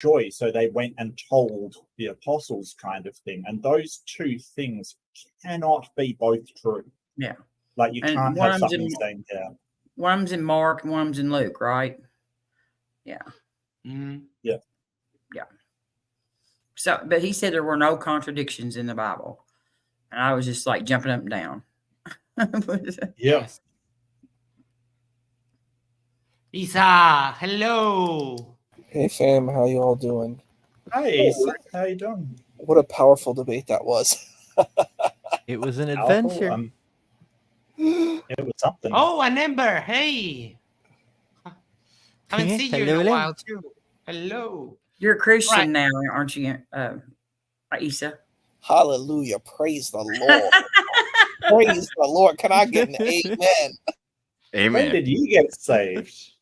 joy, so they went and told the apostles, kind of thing. And those two things cannot be both true. Yeah. Like you can't have something saying, yeah. One of them's in Mark and one of them's in Luke, right? Yeah. Mm-hmm. Yeah. Yeah. So, but he said there were no contradictions in the Bible. And I was just like jumping up and down. Yes. Isa, hello. Hey fam, how you all doing? Hey, how you doing? What a powerful debate that was. It was an adventure. It was something. Oh, an Ember, hey. Haven't seen you in a while too. Hello. You're a Christian now, aren't you, Isa? Hallelujah. Praise the Lord. Praise the Lord. Can I get an amen? Amen. When did you get saved?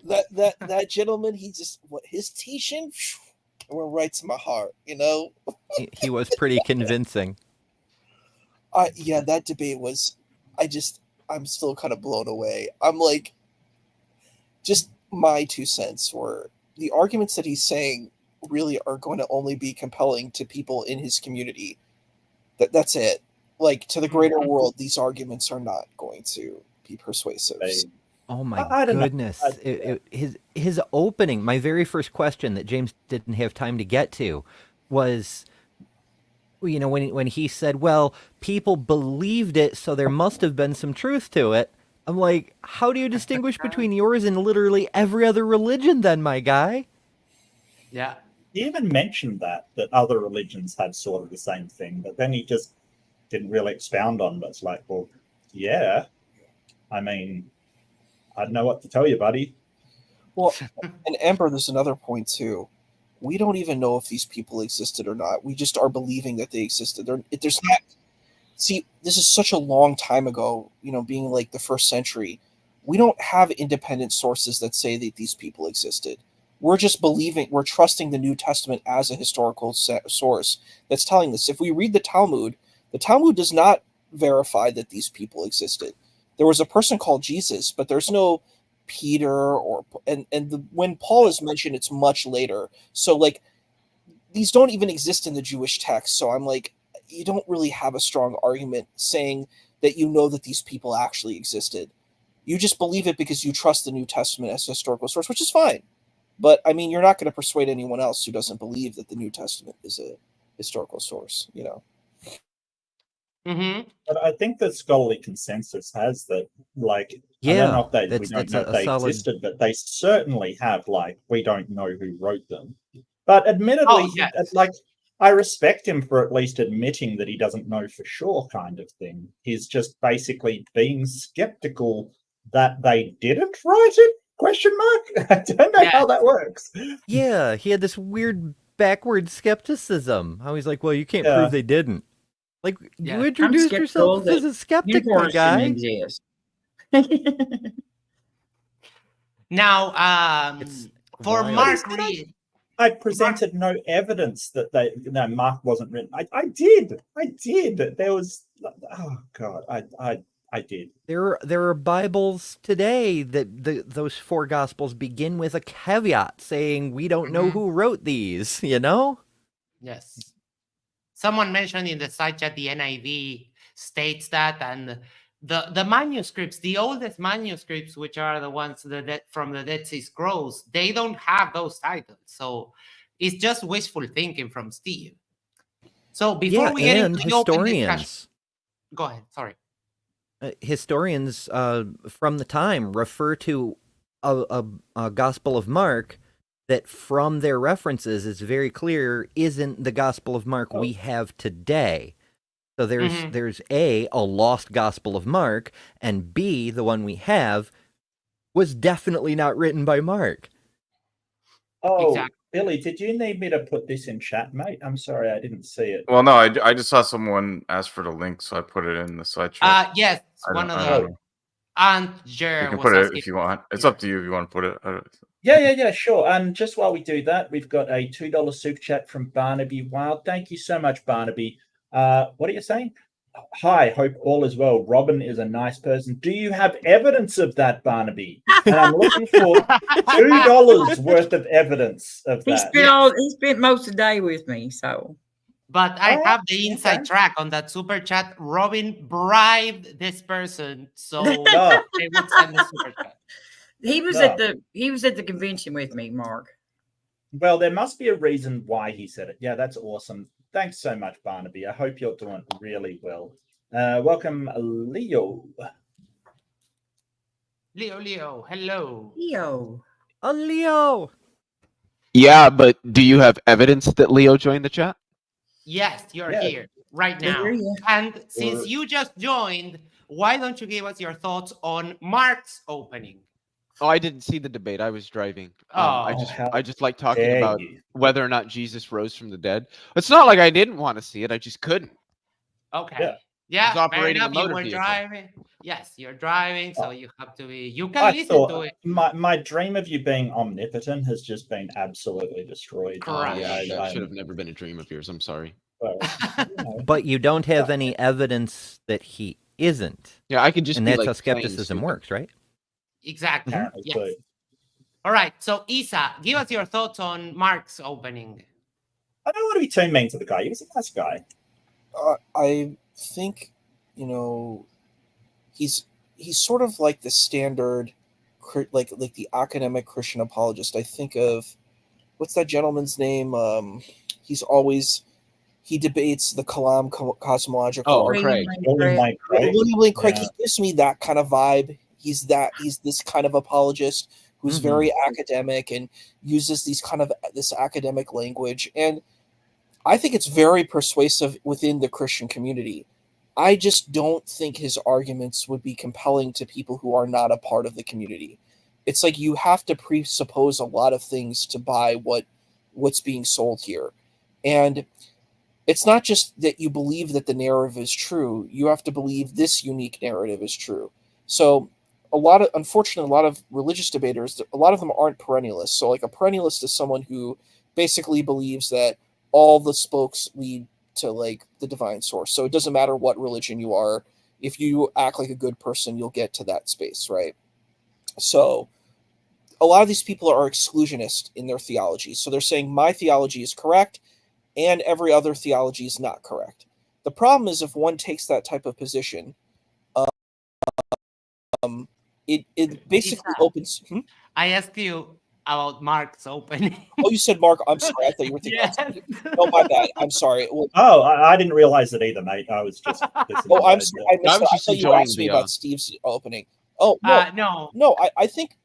That gentleman, his teaching went right to my heart, you know? He was pretty convincing. Yeah, that debate was, I'm still kind of blown away. I'm like, just my 2 cents were the arguments that he's saying really are going to only be compelling to people in his community. That's it. Like, to the greater world, these arguments are not going to be persuasive. Oh my goodness. His opening, my very first question that James didn't have time to get to was, you know, when he said, well, people believed it, so there must have been some truth to it. I'm like, how do you distinguish between yours and literally every other religion then, my guy? Yeah. He even mentioned that other religions had sort of the same thing, but then he just didn't really expound on it. It's like, well, yeah. I mean, I don't know what to tell you, buddy. Well, and Ember, there's another point too. We don't even know if these people existed or not. We just are believing that they existed. There's not. See, this is such a long time ago, you know, being like the 1st century. We don't have independent sources that say that these people existed. We're just we're trusting the New Testament as a historical source that's telling us. If we read the Talmud does not verify that these people existed. There was a person called Jesus, but there's no Peter when Paul is mentioned, it's much later. So like, these don't even exist in the Jewish text. So I'm like, you don't really have a strong argument saying that you know that these people actually existed. You just believe it because you trust the New Testament as a historical source, which is fine. But I mean, you're not going to persuade anyone else who doesn't believe that the New Testament is a historical source, you know? Mm-hmm. But I think the scholarly consensus has that, like, I don't know if we don't know if they existed, but they certainly have, like, we don't know who wrote them. But admittedly, like, I respect him for at least admitting that he doesn't know for sure, kind of thing. He's just basically being skeptical that they didn't write it? Question mark? I don't know how that works. Yeah, he had this weird backward skepticism. How he's like, well, you can't prove they didn't. Like, you introduced yourself as a skeptic, my guy. Now, for Mark Reed, I presented no evidence that Mark wasn't written. I did. There was, oh God, I did. There are Bibles today that those 4 Gospels begin with a caveat saying we don't know who wrote these, you know? Yes. Someone mentioned in the side chat the NIV states that, and the manuscripts, the oldest manuscripts, which are the ones that from the Dead Sea Scrolls, they don't have those titles. So it's just wishful thinking from Steve. So before we get into the open discussion, go ahead. Sorry. Historians from the time refer to a Gospel of Mark that from their references is very clear isn't the Gospel of Mark we have today. So there's A, lost Gospel of Mark, and B, the one we have, was definitely not written by Mark. Oh, exactly. Billy, did you need me to put this in chat, mate? I'm sorry, I didn't see it. Well, no, I just saw someone ask for the link, so I put it in the side chat. Yes, one of the and Jer. You can put it if you want. It's up to you if you want to put it. Yeah, sure. And just while we do that, we've got a $2 super chat from Barnaby Wild. Thank you so much, Barnaby. What are you saying? Hi, hope all is well. Robin is a nice person. Do you have evidence of that, Barnaby? And I'm looking for $2 worth of evidence of that. He spent most of the day with me, so. But I have the inside track on that super chat. Robin bribed this person, so they would send the super chat. He was at the convention with me, Mark. Well, there must be a reason why he said it. Yeah, that's awesome. Thanks so much, Barnaby. I hope you're doing really well. Welcome, Leo. Leo, hello. Leo. Oh, Leo. Yeah, but do you have evidence that Leo joined the chat? Yes, you're here right now. And since you just joined, why don't you give us your thoughts on Mark's opening? Oh, I didn't see the debate. I was driving. I just like talking about whether or not Jesus rose from the dead. It's not like I didn't want to see it. I just couldn't. Okay. Yeah. Operating a motor vehicle. Driving. Yes, you're driving, so you have to be. You can listen to it. My dream of you being omnipotent has just been absolutely destroyed. Correct. Yeah, that should have never been a dream of yours. I'm sorry. Well, But you don't have any evidence that he isn't. Yeah, I could just. And that's how skepticism works, right? Exactly. Yes. All right. So, Isa, give us your thoughts on Mark's opening. I don't want to be too mean to the guy. He was a nice guy. I think, he's sort of like the standard, like the academic Christian apologist. I think of what's that gentleman's name? He debates the Kalam cosmological. Oh, Craig. William Lane Craig. Yeah. He gives me that kind of vibe. He's this kind of apologist who's very academic and uses this academic language. And I think it's very persuasive within the Christian community. I just don't think his arguments would be compelling to people who are not a part of the community. It's like you have to presuppose a lot of things to buy what's being sold here. And it's not just that you believe that the narrative is true. You have to believe this unique narrative is true. So unfortunately, a lot of religious debaters, a lot of them aren't perennialists. So like a perennialist is someone who basically believes that all the spokes lead to like the divine source. So it doesn't matter what religion you are. If you act like a good person, you'll get to that space, right? So a lot of these people are exclusionist in their theology. So they're saying my theology is correct and every other theology is not correct. The problem is if one takes that type of position, it basically opens. I asked you about Mark's opening. Oh, you said Mark. I'm sorry. I thought you were thinking. Yes. No, my bad. I'm sorry. Well, I didn't realize it either, mate. I was just. I'm sorry. I thought you asked me about Steve's opening. Oh no. I think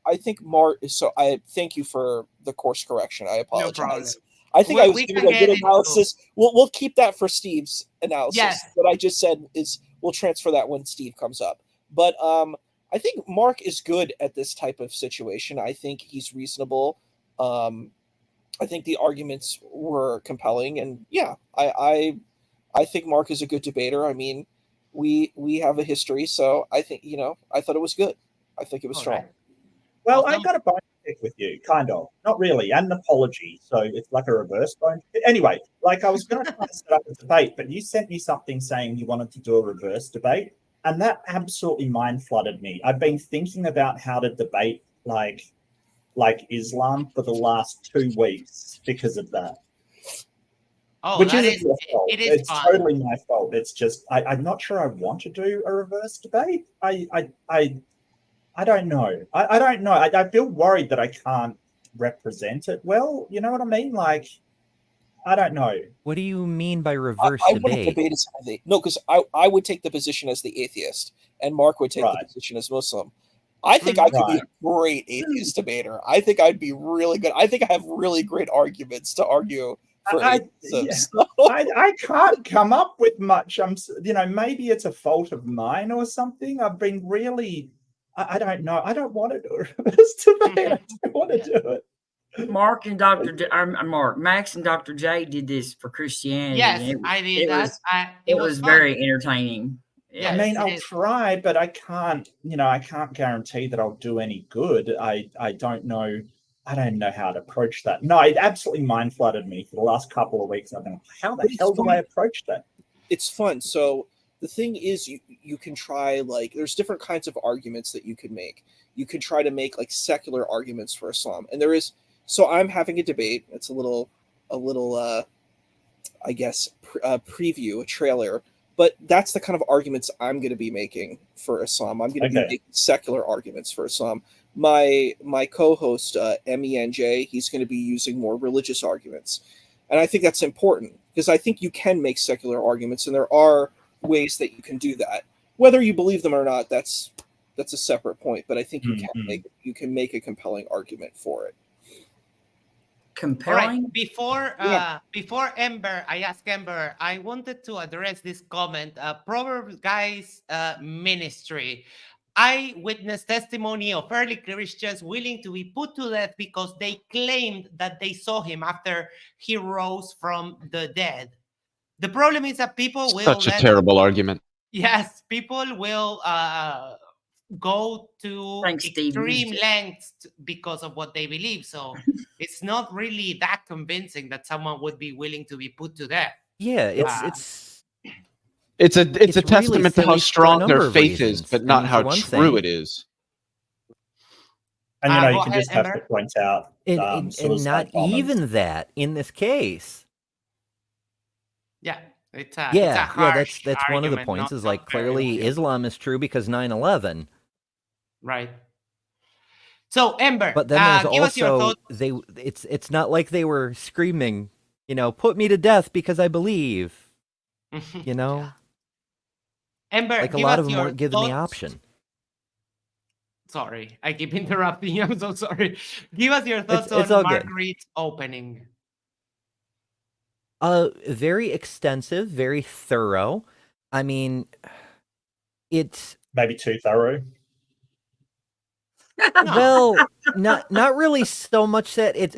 Mark. So I thank you for the course correction. I apologize. No, I think I was giving a good analysis. We'll keep that for Steve's analysis. Yes. What I just said is we'll transfer that when Steve comes up. But I think Mark is good at this type of situation. I think he's reasonable. I think the arguments were compelling, and yeah, I think Mark is a good debater. I mean, we have a history, so I think I thought it was good. I think it was strong. Right. Well, I got a bone to pick with you, kind of, not really, and an apology. So it's like a reverse bone. Anyway, like I was going to try to set up a debate, but you sent me something saying you wanted to do a reverse debate. And that absolutely mind flooded me. I've been thinking about how to debate like Islam for the last 2 weeks because of that. Oh, which isn't your fault. It's totally my fault. It's just I'm not sure I want to do a reverse debate. I don't know. I don't know. I feel worried that I can't represent it well. You know what I mean? Like, I don't know. What do you mean by reverse debate? I wouldn't debate as no, because I would take the position as the atheist, and Mark would take the position as Muslim. I think I could be a great atheist debater. I think I'd be really good. I think I have really great arguments to argue for atheism. I can't come up with much. Maybe it's a fault of mine or something. I've been really, I don't know. I don't want to do a reverse debate. I don't want to do it. Max and Dr. J did this for Christianity. Yes, I did that. It was very entertaining. Yes, I mean, I'll try, but I can't. I can't guarantee that I'll do any good. I don't know. I don't know how to approach that. No, it absolutely mind flooded me for the last couple of weeks. I've been, how the hell do I approach that? It's fun. So the thing is, you can try, like, there's different kinds of arguments that you can make. You can try to make like secular arguments for Islam, and there is. So I'm having a debate. It's a little I guess preview, a trailer. But that's the kind of arguments I'm going to be making for Islam. I'm going to be making secular arguments for Islam. My co-host MENJ, he's going to be using more religious arguments, and I think that's important because I think you can make secular arguments, and there are ways that you can do that. Whether you believe them or not, that's a separate point. But I think you can make a compelling argument for it. Compelling. Right. Before Ember, I asked Ember, I wanted to address this comment. Proverbs Guys Ministry. I witnessed testimony of early Christians willing to be put to death because they claimed that they saw him after he rose from the dead. The problem is that people will... Such a terrible argument. Yes, people will go to extreme lengths because of what they believe. So it's not really that convincing that someone would be willing to be put to death. Yeah, it's a testament really to how strong their faith is, but not how true it is. And you can just have to point out, and not even that in this case. Yeah. It's a that's one of the points. Is like clearly Islam is true because 9/11. Right. So Ember, but then there's also it's not like they were screaming, put me to death because I believe, Ember, like a lot of them weren't given the option. Sorry, I keep interrupting you. I'm so sorry. Give us your thoughts on Marguerite's opening. Very extensive, very thorough. I mean, it's maybe too thorough. Well, not really so much that it's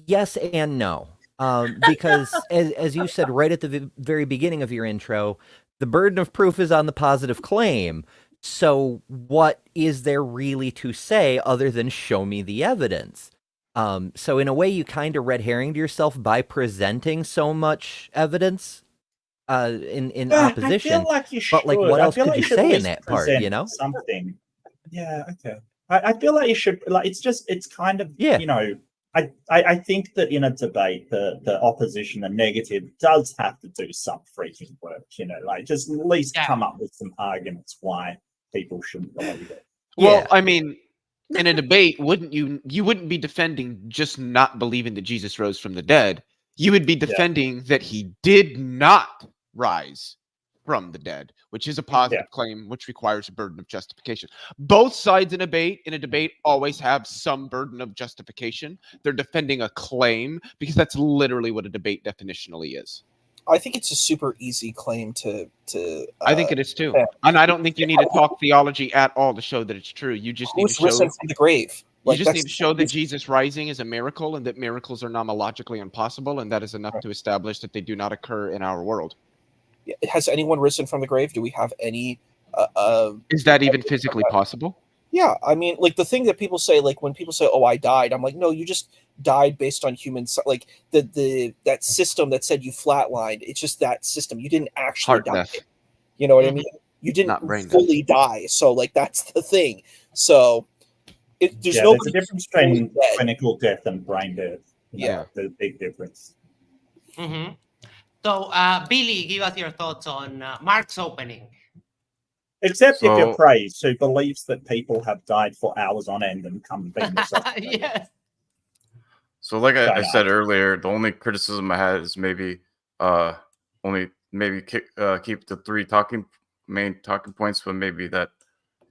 yes and no. Because as you said right at the very beginning of your intro, the burden of proof is on the positive claim. So what is there really to say other than show me the evidence? So in a way, you kind of red herringed yourself by presenting so much evidence in opposition. But like, what else could you say in that part? Something. Yeah. Okay. I feel like you should. Like, it's kind of. I think that in a debate, the opposition, the negative, does have to do some freaking work. Like just at least come up with some arguments why people shouldn't believe it. Well, I mean, in a debate, you wouldn't be defending just not believing that Jesus rose from the dead. You would be defending that he did not rise from the dead, which is a positive claim, which requires a burden of justification. Both sides in a debate always have some burden of justification. They're defending a claim because that's literally what a debate definitionally is. I think it's a super easy claim to I think it is too. And I don't think you need to talk theology at all to show that it's true. You just need to show risen from the grave. You just need to show that Jesus rising is a miracle and that miracles are nomologically impossible, and that is enough to establish that they do not occur in our world. Has anyone risen from the grave? Do we have any? Is that even physically possible? Yeah, I mean, like the thing that people say, like when people say, "Oh, I died," I'm like, no, you just died based on human, like that system that said you flatlined. It's just that system. You didn't actually die. Death. You know what I mean? You didn't fully die. So, like, that's the thing. So, there's a difference between clinical death and brain death. There's a big difference. Mm-hmm. So, Billy, give us your thoughts on Mark's opening. Except if you're praised, who believes that people have died for hours on end and come to be Yes. So, like I said earlier, the only criticism I had is maybe keep the three main talking points, but maybe that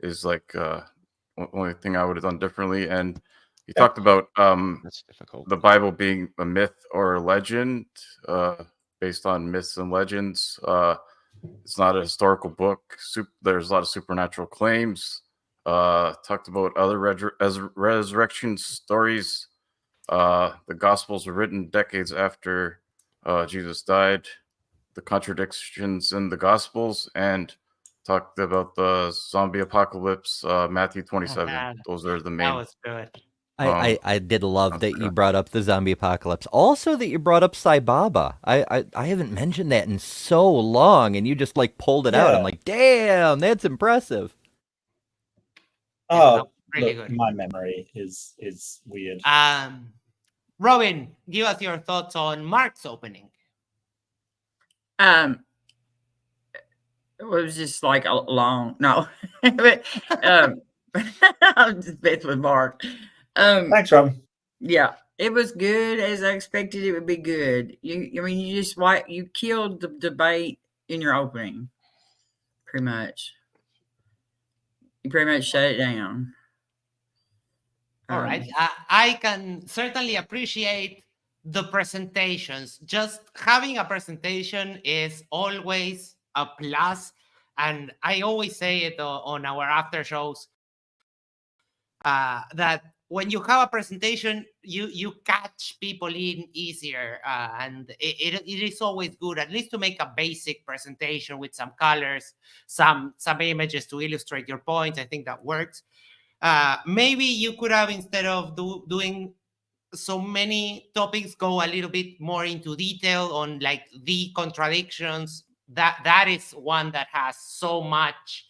is like only thing I would have done differently. And you talked about that's difficult. The Bible being a myth or a legend. Based on myths and legends. It's not a historical book. There's a lot of supernatural claims. Talked about other resurrection stories. The Gospels were written decades after Jesus died. The contradictions in the Gospels, and talked about the zombie apocalypse, Matthew 27. Those are the main. That was good. I did love that you brought up the zombie apocalypse. Also that you brought up Sai Baba. I haven't mentioned that in so long, and you just like pulled it out. I'm like, damn, that's impressive. Oh, really good. My memory is weird. Robin, give us your thoughts on Mark's opening. It was just like a long but I'm just bit with Mark. Thanks, Robin. Yeah, it was good as I expected it would be good. You killed the debate in your opening, pretty much. You pretty much shut it down. All right. I can certainly appreciate the presentations. Just having a presentation is always a plus. And I always say it on our after shows that when you have a presentation, you catch people in easier. And it is always good, at least to make a basic presentation with some colors, some images to illustrate your points. I think that works. Maybe you could have, instead of doing so many topics, go a little bit more into detail on like the contradictions. That is one that has so much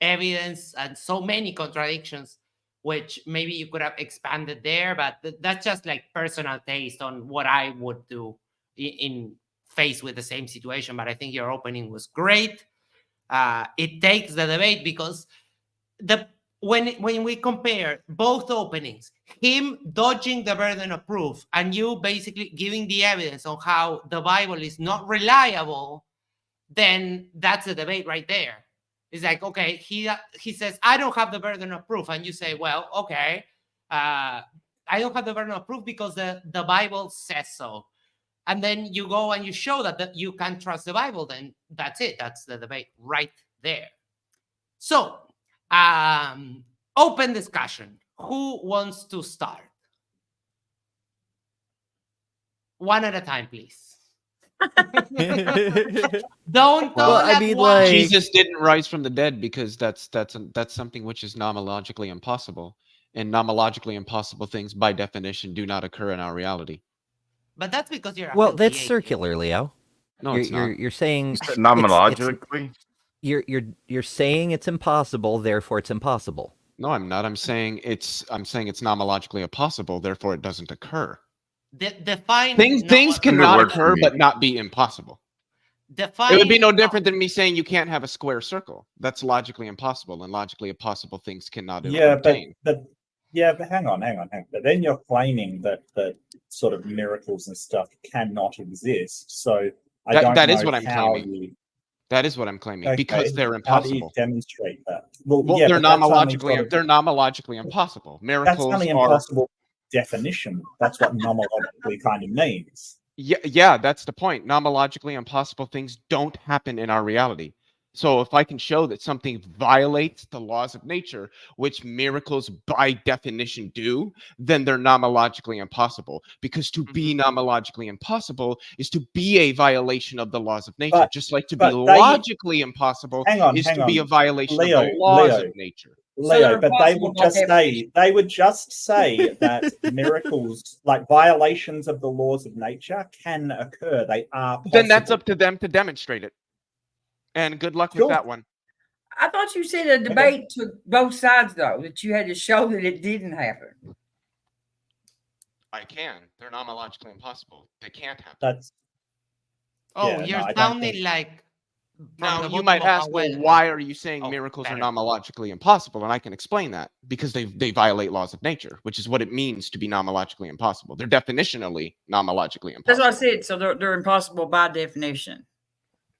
evidence and so many contradictions, which maybe you could have expanded there. But that's just like personal taste on what I would do in faced with the same situation. But I think your opening was great. It takes the debate because when we compare both openings, him dodging the burden of proof and you basically giving the evidence on how the Bible is not reliable, then that's the debate right there. It's like, okay, he says, I don't have the burden of proof. And you say, well, okay, I don't have the burden of proof because the Bible says so. And then you go and you show that you can't trust the Bible, then that's it. That's the debate right there. So, open discussion. Who wants to start? One at a time, please. Don't like Jesus didn't rise from the dead because that's something which is nomologically impossible, and nomologically impossible things by definition do not occur in our reality. But that's because you're that's circular, Leo. No, it's not. You're saying nomologically. You're saying it's impossible, therefore it's impossible. No, I'm not. I'm saying it's nomologically impossible, therefore it doesn't occur. Define things cannot occur but not be impossible. It would be no different than me saying you can't have a square circle. That's logically impossible, and logically impossible things cannot obtain. But hang on. But then you're claiming that sort of miracles and stuff cannot exist. So that is what I'm claiming. That is what I'm claiming, because they're impossible. How do you demonstrate that? They're nomologically impossible. Miracles that's only impossible definition. That's what nomologically kind of means. Yeah, that's the point. Nomologically impossible things don't happen in our reality. So if I can show that something violates the laws of nature, which miracles by definition do, then they're nomologically impossible. Because to be nomologically impossible is to be a violation of the laws of nature, just like to be logically impossible is to be a violation of the laws of nature. Leo, but they would just say that miracles, like violations of the laws of nature, can occur. They are possible. Then that's up to them to demonstrate it. And good luck with that one. I thought you said a debate took both sides, though, that you had to show that it didn't happen. I can. They're nomologically impossible. They can't happen. You're sounding like... Now, you might ask, well, why are you saying miracles are nomologically impossible? And I can explain that. Because they violate laws of nature, which is what it means to be nomologically impossible. They're definitionally nomologically impossible. That's what I said. So they're impossible by definition.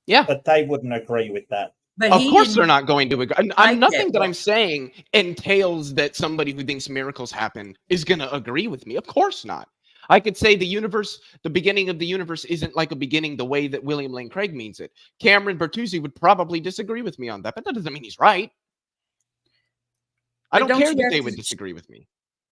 Yeah. But they wouldn't agree with that. But of course they're not going to agree. Nothing that I'm saying entails that somebody who thinks miracles happen is going to agree with me. Of course not. I could say the beginning of the universe isn't like a beginning the way that William Lane Craig means it. Cameron Bertuzzi would probably disagree with me on that, but that doesn't mean he's right. I don't care that they would disagree with me.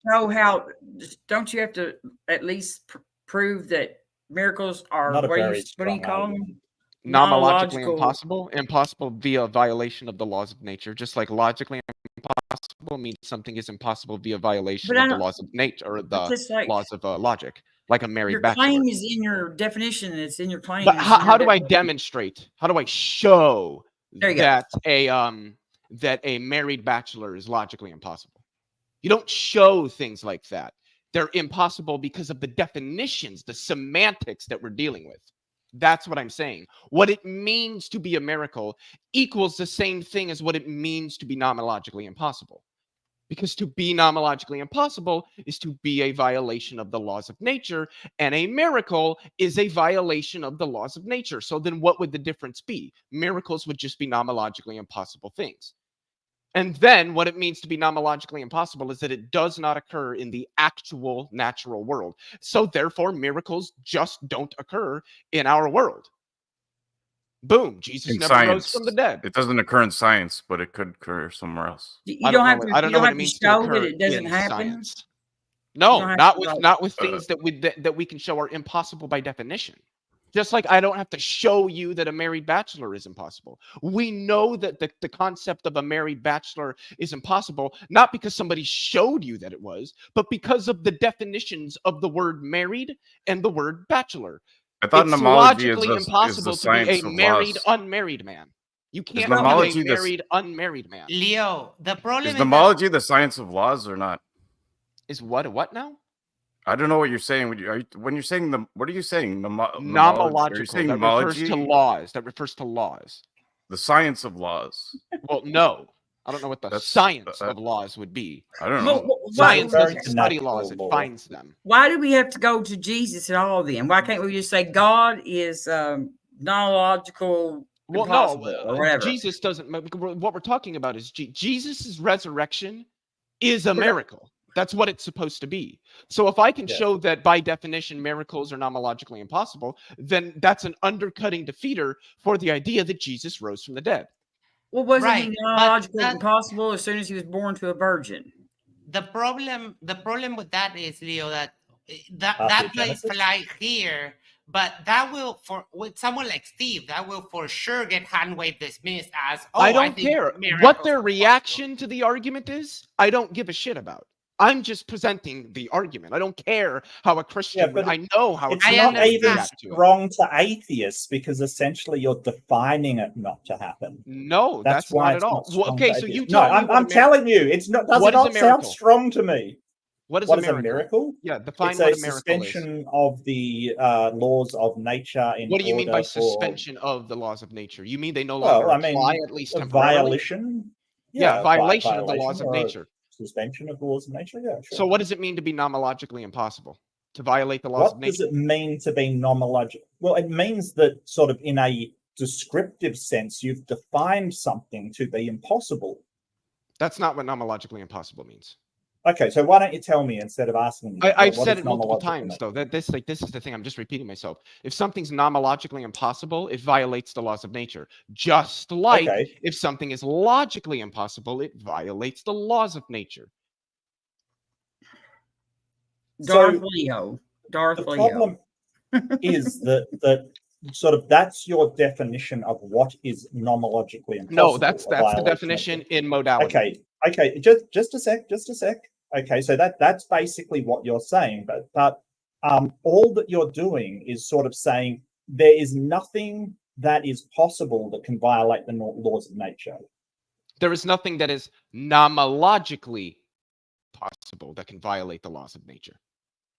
Don't you have to at least prove that miracles are, what do you call them? Nomologically impossible via violation of the laws of nature, just like logically impossible means something is impossible via violation of the laws of nature or the laws of logic, like a married bachelor. Your claim is in your definition. It's in your claim. But how do I demonstrate? How do I show that a married bachelor is logically impossible? You don't show things like that. They're impossible because of the definitions, the semantics that we're dealing with. That's what I'm saying. What it means to be a miracle equals the same thing as what it means to be nomologically impossible. Because to be nomologically impossible is to be a violation of the laws of nature, and a miracle is a violation of the laws of nature. So then what would the difference be? Miracles would just be nomologically impossible things. And then what it means to be nomologically impossible is that it does not occur in the actual natural world. So therefore, miracles just don't occur in our world. Boom. Jesus never rose from the dead. It doesn't occur in science, but it could occur somewhere else. I don't know what it means to occur that it doesn't happen. Science. No, not with things that we can show are impossible by definition. Just like I don't have to show you that a married bachelor is impossible. We know that the concept of a married bachelor is impossible, not because somebody showed you that it was, but because of the definitions of the word married and the word bachelor. I thought it's logically impossible to be a married, unmarried man. You can't be a married, unmarried man. Leo, the problem is nomology the science of laws or not? Is what now? I don't know what you're saying. When you're saying what are you saying? Nomological. That refers to laws. That refers to laws. The science of laws. Well, no. I don't know what the science of laws would be. I don't know. Science doesn't study laws, it finds them. Why do we have to go to Jesus at all then? Why can't we just say God is non-logical? Well, no, or whatever. Jesus doesn't. What we're talking about is Jesus' resurrection is a miracle. That's what it's supposed to be. So if I can show that by definition miracles are nomologically impossible, then that's an undercutting defeater for the idea that Jesus rose from the dead. Well, wasn't he nomologically impossible as soon as he was born to a virgin? The problem with that is, Leo, that might fly here, but that will, with someone like Steve, that will for sure get hand-waved dismissed as, I don't care what their reaction to the argument is. I don't give a shit about. I'm just presenting the argument. I don't care how a Christian would. I know how it's not even wrong to atheists because essentially you're defining it not to happen. No, that's why not at all. Well, okay, so you tell me. I'm telling you, it's not. Does not sound strong to me. What is a miracle? Yeah, define it's what a a miracle suspension of the laws of nature. What do you mean by suspension of the laws of nature? You mean they no longer apply, at least temporarily? Violation. Yeah, violation of the laws of nature. Suspension of the laws of nature, yeah. Sure. So what does it mean to be nomologically impossible? To violate the laws of nature? What does it mean to be nomological? Well, it means that sort of in a descriptive sense, you've defined something to be impossible. That's not what nomologically impossible means. Okay, so why don't you tell me instead of asking me? I've said it multiple times, though. This is the thing. I'm just repeating myself. If something's nomologically impossible, it violates the laws of nature. Just like if something is logically impossible, it violates the laws of nature. Darth Leo. The problem is that sort of that's your definition of what is nomologically impossible. No, that's the definition in modality. Okay. Just a sec. Okay, so that's basically what you're saying, but all that you're doing is sort of saying there is nothing that is possible that can violate the laws of nature. There is nothing that is nomologically possible that can violate the laws of nature.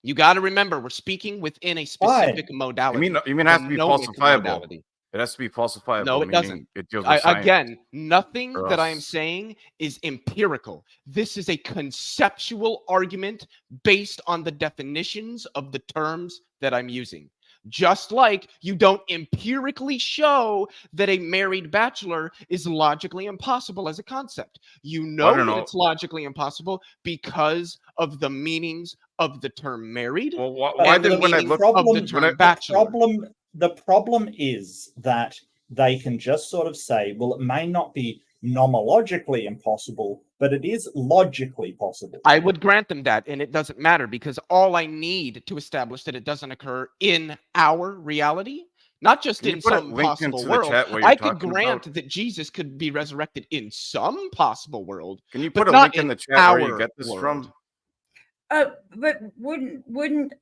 You got to remember, we're speaking within a specific modality. You mean it has to be falsifiable? It has to be falsifiable. No, it doesn't. It deals with again, nothing that I am saying is empirical. This is a conceptual argument based on the definitions of the terms that I'm using. Just like you don't empirically show that a married bachelor is logically impossible as a concept. You know that it's logically impossible because of the meanings of the term married. Well, why then when I look of the term bachelor? The problem is that they can just sort of say, well, it may not be nomologically impossible, but it is logically possible. I would grant them that, and it doesn't matter because all I need to establish that it doesn't occur in our reality not just in some possible world. I could grant that Jesus could be resurrected in some possible world. Can you put a link in the chat where you get this from? But wouldn't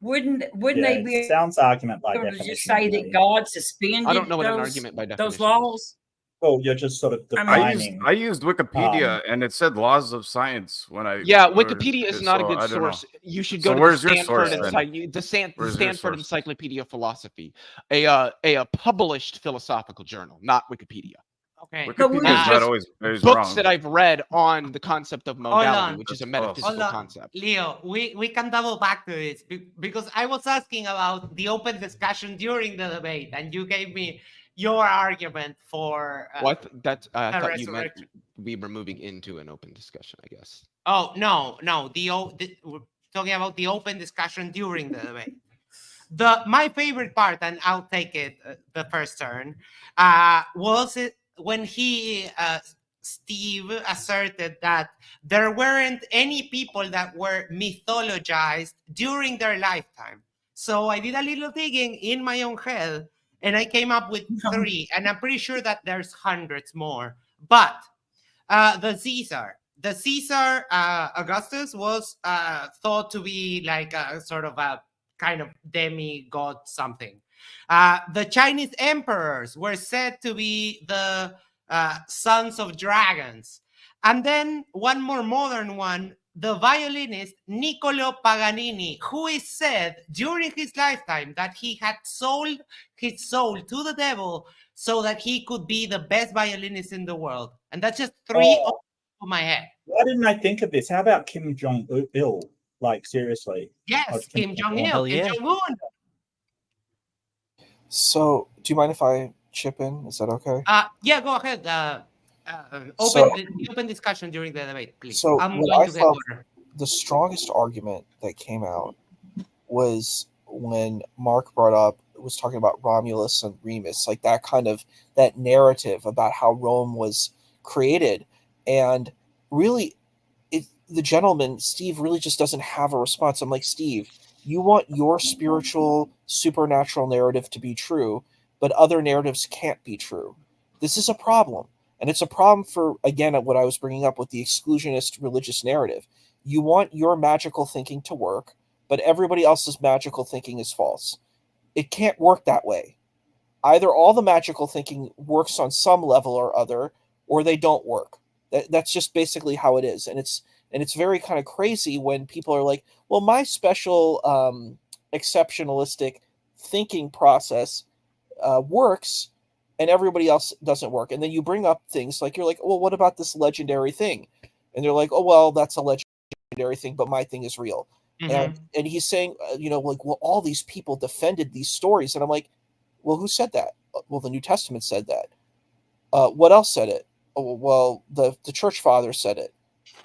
they be sounds argument by able to just say that God suspended I don't know what an argument by definition those laws? Well, you're just sort of defining. I used Wikipedia and it said laws of science when I. Yeah, Wikipedia is not a good source. You should go to the Stanford Encyclopedia of Philosophy, a published philosophical journal, not Wikipedia. Okay. Wikipedia is not always books wrong. that I've read on the concept of modality, which is a metaphysical concept. Leo, we can double back to this because I was asking about the open discussion during the debate, and you gave me your argument for I thought you meant we were moving into an open discussion, I guess. Oh no, we're talking about the open discussion during the debate. My favorite part, and I'll take it the first turn, was it when Steve asserted that there weren't any people that were mythologized during their lifetime. So I did a little digging in my own head, and I came up with 3, and I'm pretty sure that there's hundreds more. But the Caesar Augustus was thought to be like a sort of a kind of demigod something. The Chinese emperors were said to be the sons of dragons. And then one more modern one, the violinist Niccolo Paganini, who is said during his lifetime that he had sold his soul to the devil so that he could be the best violinist in the world. And that's just 3 off my head. Why didn't I think of this? How about Kim Jong-il? Like, seriously. Yes, Kim Jong-il, Kim Jong-un. So, do you mind if I chip in? Is that okay? Yeah, go ahead. Open discussion during the debate, please. So, the strongest argument that came out was when Mark was talking about Romulus and Remus, like that narrative about how Rome was created. And really, the gentleman, Steve, really just doesn't have a response. I'm like, Steve, you want your spiritual, supernatural narrative to be true, but other narratives can't be true. This is a problem. And it's a problem for, again, what I was bringing up with the exclusionist religious narrative. You want your magical thinking to work, but everybody else's magical thinking is false. It can't work that way. Either all the magical thinking works on some level or other, or they don't work. That's just basically how it is. And it's very kind of crazy when people are like, well, my special exceptionalistic thinking process works and everybody else doesn't work. And then you bring up things like, you're like, well, what about this legendary thing? And they're like, oh, well, that's a legendary thing, but my thing is real. Mm-hmm. And he's saying, like, well, all these people defended these stories. And I'm like, well, who said that? Well, the New Testament said that. What else said it? Oh, well, the church fathers said it.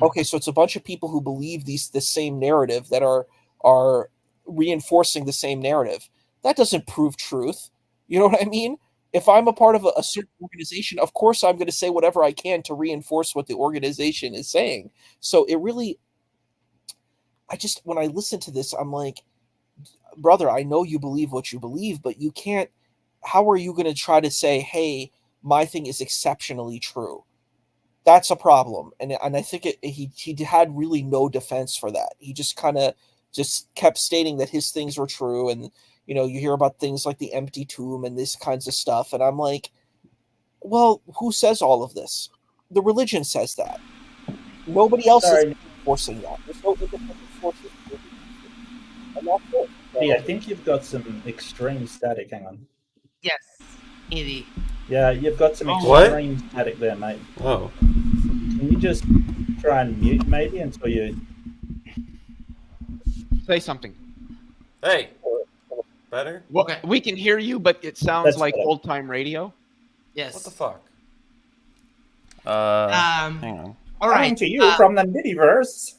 Okay, so it's a bunch of people who believe the same narrative that are reinforcing the same narrative. That doesn't prove truth. You know what I mean? If I'm a part of a certain organization, of course I'm going to say whatever I can to reinforce what the organization is saying. So it really, when I listen to this, I'm like, brother, I know you believe what you believe, but you can't, how are you going to try to say, hey, my thing is exceptionally true? That's a problem. And I think he had really no defense for that. He just kind of kept stating that his things were true. And, you hear about things like the empty tomb and this kinds of stuff. And I'm like, well, who says all of this? The religion says that. Nobody else is enforcing that. There's no independent forces. And that's it. Yeah, I think you've got some extreme static. Hang on. Yes, Edie. Yeah, you've got some extreme static there, mate. Oh. Can you just try and mute maybe until you say something? Hey. Better? Well, okay. We can hear you, but it sounds like old time radio. Yes. What the fuck? Hang on. All right. Coming to you from the Midiverse.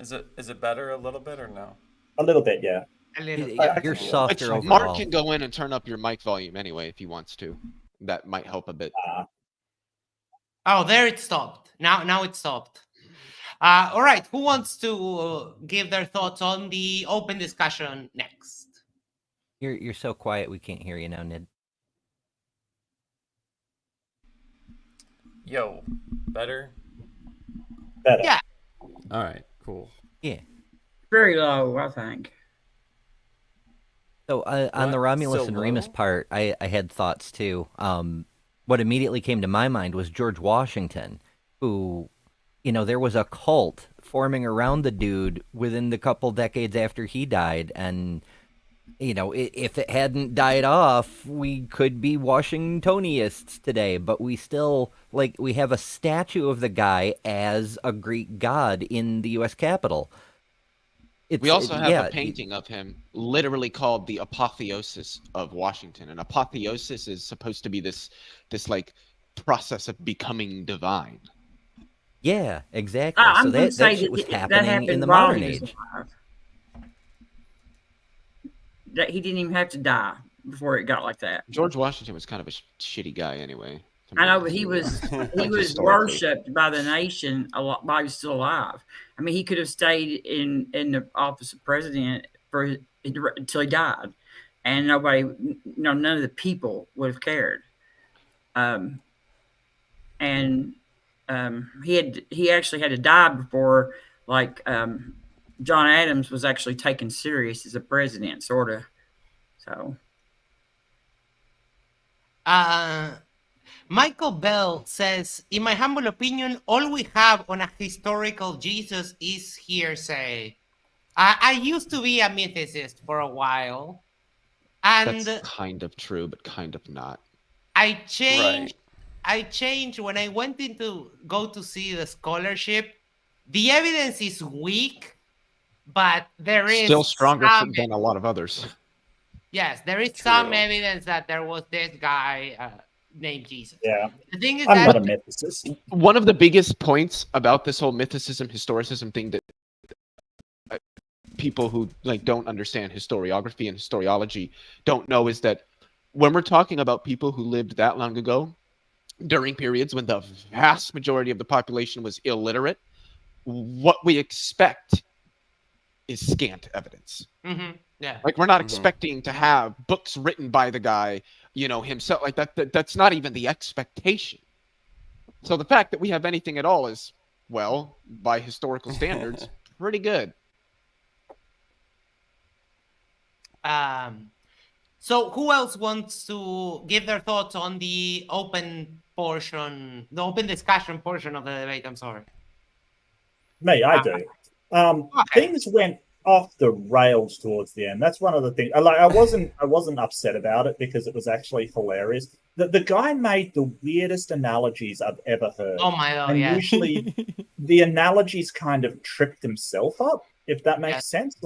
Is it better a little bit or no? A little bit, yeah. A little. You're softer overall. Mark can go in and turn up your mic volume anyway if he wants to. That might help a bit. Oh, there it stopped. Now it stopped. All right. Who wants to give their thoughts on the open discussion next? You're so quiet we can't hear you now, Ned. Yo, better? Better. Yeah. All right, cool. Yeah. Very low, I think. So on the Romulus and Remus part, I had thoughts too. What immediately came to my mind was George Washington, who, there was a cult forming around the dude within the couple decades after he died, and if it hadn't died off, we could be Washingtonists today, but we still, we have a statue of the guy as a Greek god in the U.S. Capitol. We also have a painting of him literally called the Apotheosis of Washington. And apotheosis is supposed to be this like process of becoming divine. Yeah, exactly. So that shit was happening in the modern age. That he didn't even have to die before it got like that. George Washington was kind of a shitty guy anyway. I know, but he was worshipped by the nation a lot while he was still alive. I mean, he could have stayed in the office of president until he died, and none of the people would have cared. He actually had to die before, John Adams was actually taken serious as a president, sort of. So. Michael Bell says, in my humble opinion, all we have on a historical Jesus is hearsay. I used to be a mythicist for a while. And that's kind of true, but kind of not. I changed when I went go to see the scholarship. The evidence is weak, but there is still stronger than a lot of others. Yes, there is some evidence that there was this guy named Jesus. Yeah. The thing is I'm not a mythicist. One of the biggest points about this whole mythicism, historicism thing that people who don't understand historiography and historiology don't know is that when we're talking about people who lived that long ago, during periods when the vast majority of the population was illiterate, what we expect is scant evidence. Mm-hmm. Yeah. We're not expecting to have books written by the guy, himself. That's not even the expectation. So the fact that we have anything at all is, well, by historical standards, pretty good. So who else wants to give their thoughts on the open discussion portion of the debate? I'm sorry. Me, I do. Things went off the rails towards the end. That's one of the things. I wasn't upset about it because it was actually hilarious. The guy made the weirdest analogies I've ever heard. Oh my God! And yeah. usually, the analogies kind of tripped himself up, if that makes sense.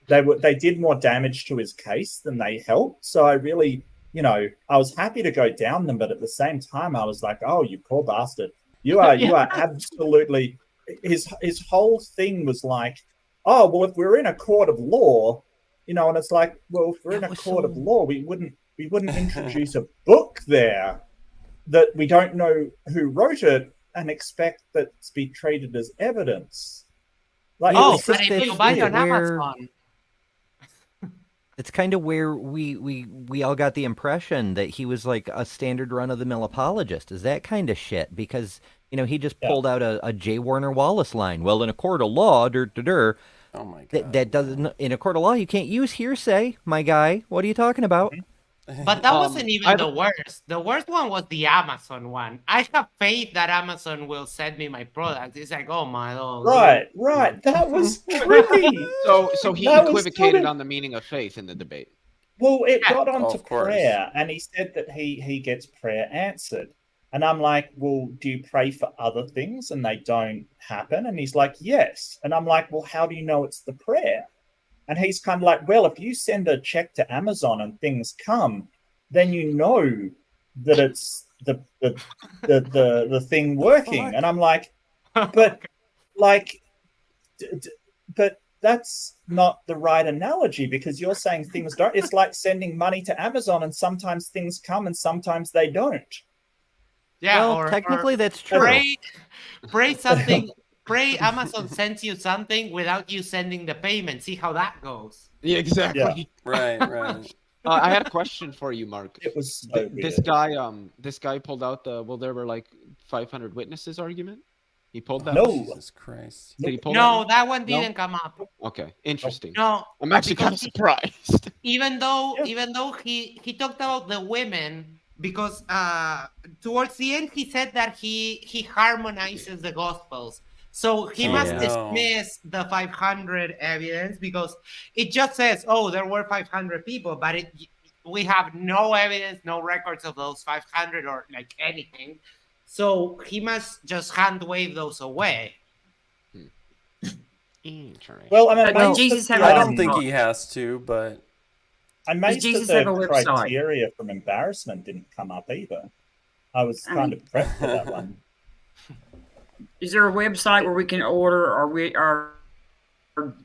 They did more damage to his case than they helped. So I really, I was happy to go down them, but at the same time, I was like, "Oh, you poor bastard! You are absolutely." His whole thing was like, oh, well, if we're in a court of law, and it's like, well, if we're in a court of law, we wouldn't introduce a book there that we don't know who wrote it and expect that to be treated as evidence. But if you buy it on Amazon. It's kind of where we all got the impression that he was like a standard run-of-the-mill apologist. Is that kind of shit? Because, he just pulled out a J. Warner Wallace line. Well, in a court of law, oh my God. That doesn't, in a court of law, you can't use hearsay, my guy. What are you talking about? But that wasn't even the worst. The worst one was the Amazon one. I have faith that Amazon will send me my product. It's like, oh my Lord. Right. That was trippy. So he equivocated on the meaning of faith in the debate. Well, it got onto prayer, and he said that he gets prayer answered. And I'm like, well, do you pray for other things and they don't happen? And he's like, yes. And I'm like, well, how do you know it's the prayer? And he's kind of like, well, if you send a check to Amazon and things come, then you know that it's the thing working. And I'm like, but that's not the right analogy, because you're saying things don't. It's like sending money to Amazon and sometimes things come and sometimes they don't. Yeah, well, technically that's true. Pray something. Pray Amazon sends you something without you sending the payment. See how that goes. Yeah, exactly. Yeah. Right. I had a question for you, Mark. It was so this guy pulled out the there were like 500 witnesses argument. He pulled that. No, Jesus Christ. Did he pull that one didn't come up. Okay, interesting. No, I'm actually kind of surprised. Even though he talked about the women, because towards the end he said that he harmonizes the gospels. So he must dismiss the 500 evidence because it just says, oh, there were 500 people, but we have no evidence, no records of those 500 or like anything. So he must just hand wave those away. Interesting. Well, I mean, Jesus I don't think he has to, but I'm amazed Jesus that have a the website? criteria from embarrassment didn't come up either. I was kind of prepped for that one. Is there a website where we can order our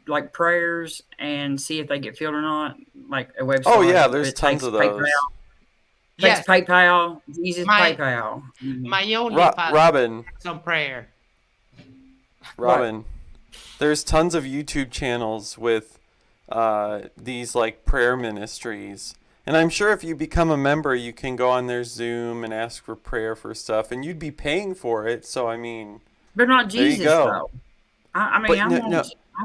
like prayers and see if they get filled or not? Like a website. Oh yeah, there's tons of those. Yes. PayPal. Jesus PayPal. My only Robin. Some prayer. Robin. There's tons of YouTube channels with these like prayer ministries. And I'm sure if you become a member, you can go on their Zoom and ask for prayer for stuff, and you'd be paying for it. So I mean, but not Jesus though. I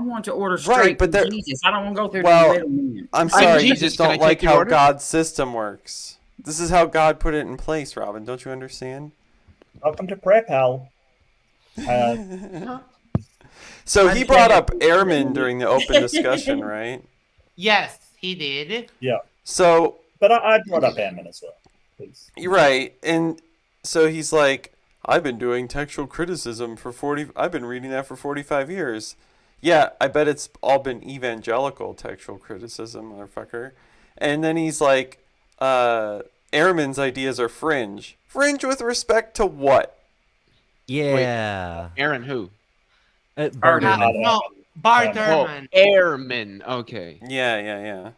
want to order straight from Jesus. I don't want to go through the middleman. I'm sorry, you just don't like how God's system works. This is how God put it in place, Robin. Don't you understand? Welcome to Prayer Pal. So he brought up airmen during the open discussion, right? Yes, he did. Yeah. So, but I brought up airmen as well. Please. You're right, and so he's like, I've been doing textual criticism I've been reading that for 45 years. Yeah, I bet it's all been evangelical textual criticism, motherfucker. And then he's like, Ehrman's ideas are fringe. Fringe with respect to what? Yeah. Wait, Aaron who? Bart Ehrman. Ehrman. Okay. Yeah.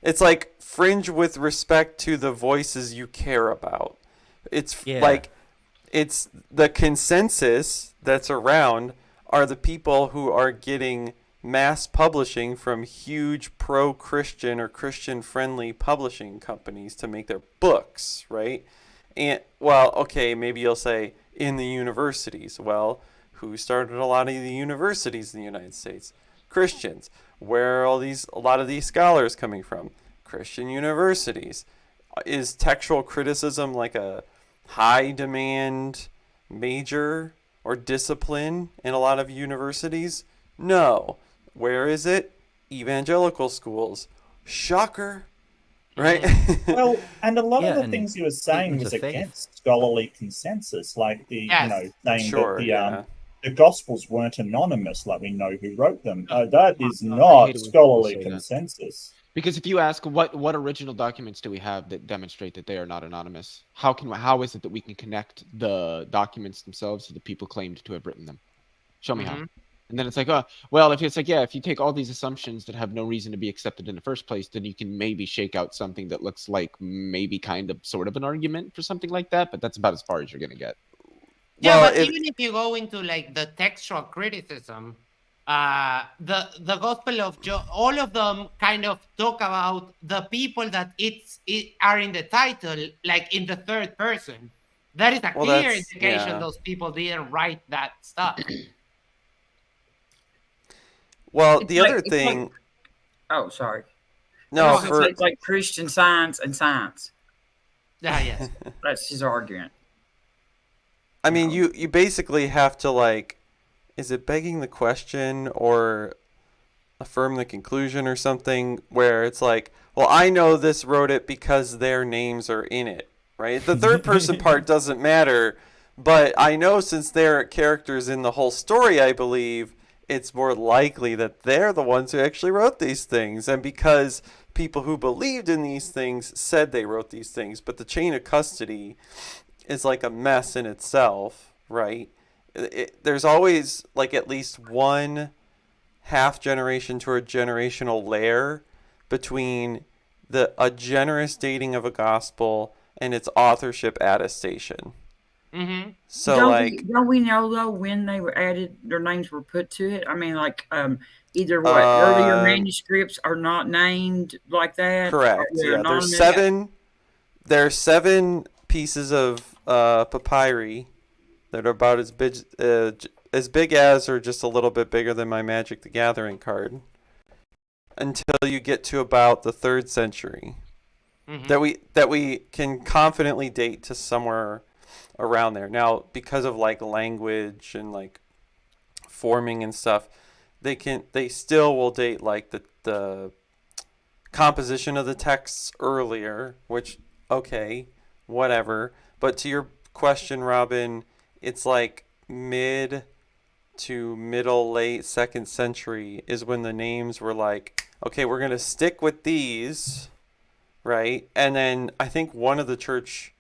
It's like fringe with respect to the voices you care about. It's like, it's the consensus that's around are the people who are getting mass publishing from huge pro-Christian or Christian-friendly publishing companies to make their books, right? And, well, okay, maybe you'll say in the universities. Well, who started a lot of the universities in the United States? Christians. Where are a lot of these scholars coming from? Christian universities. Is textual criticism like a high demand major or discipline in a lot of universities? No. Where is it? Evangelical schools. Shocker. Right? Well, and a lot of the things he was saying was against scholarly consensus, like saying that the Gospels weren't anonymous, like we know who wrote them. That is not scholarly consensus. Because if you ask what original documents do we have that demonstrate that they are not anonymous, how is it that we can connect the documents themselves to the people claimed to have written them? Show me how. And then it's like, if you take all these assumptions that have no reason to be accepted in the first place, then you can maybe shake out something that looks like maybe kind of sort of an argument for something like that, but that's about as far as you're gonna get. Yeah, well, but even if you go into like the textual criticism, the Gospel of John, all of them kind of talk about the people that are in the title, like in the third person. That is a clear indication those people didn't write that stuff. Well, the other thing. Oh, sorry. No, it's like Christian Science and science. Yeah. That's his argument. I mean, you basically have to like, is it begging the question or affirm the conclusion or something where it's like, well, I know this wrote it because their names are in it, right? The third person part doesn't matter, but I know since they're characters in the whole story, I believe it's more likely that they're the ones who actually wrote these things. And because people who believed in these things said they wrote these things, but the chain of custody is like a mess in itself, right? There's always like at least one half generation to a generational layer between a generous dating of a gospel and its authorship attestation, Mm-hmm. So don't we know though when they were added, their names were put to it? I mean, like either earlier manuscripts are not named like that. Correct. Yeah, there's seven pieces of papyri that are about as big as or just a little bit bigger than my Magic the Gathering card, until you get to about the 3rd century, that we can confidently date to somewhere around there. Now, because of like language and like forming and stuff, they still will date like the composition of the texts earlier, which okay, whatever. But to your question, Robin, it's like mid to middle late 2nd century is when the names were like, okay, we're gonna stick with these, right? And then I think one of the church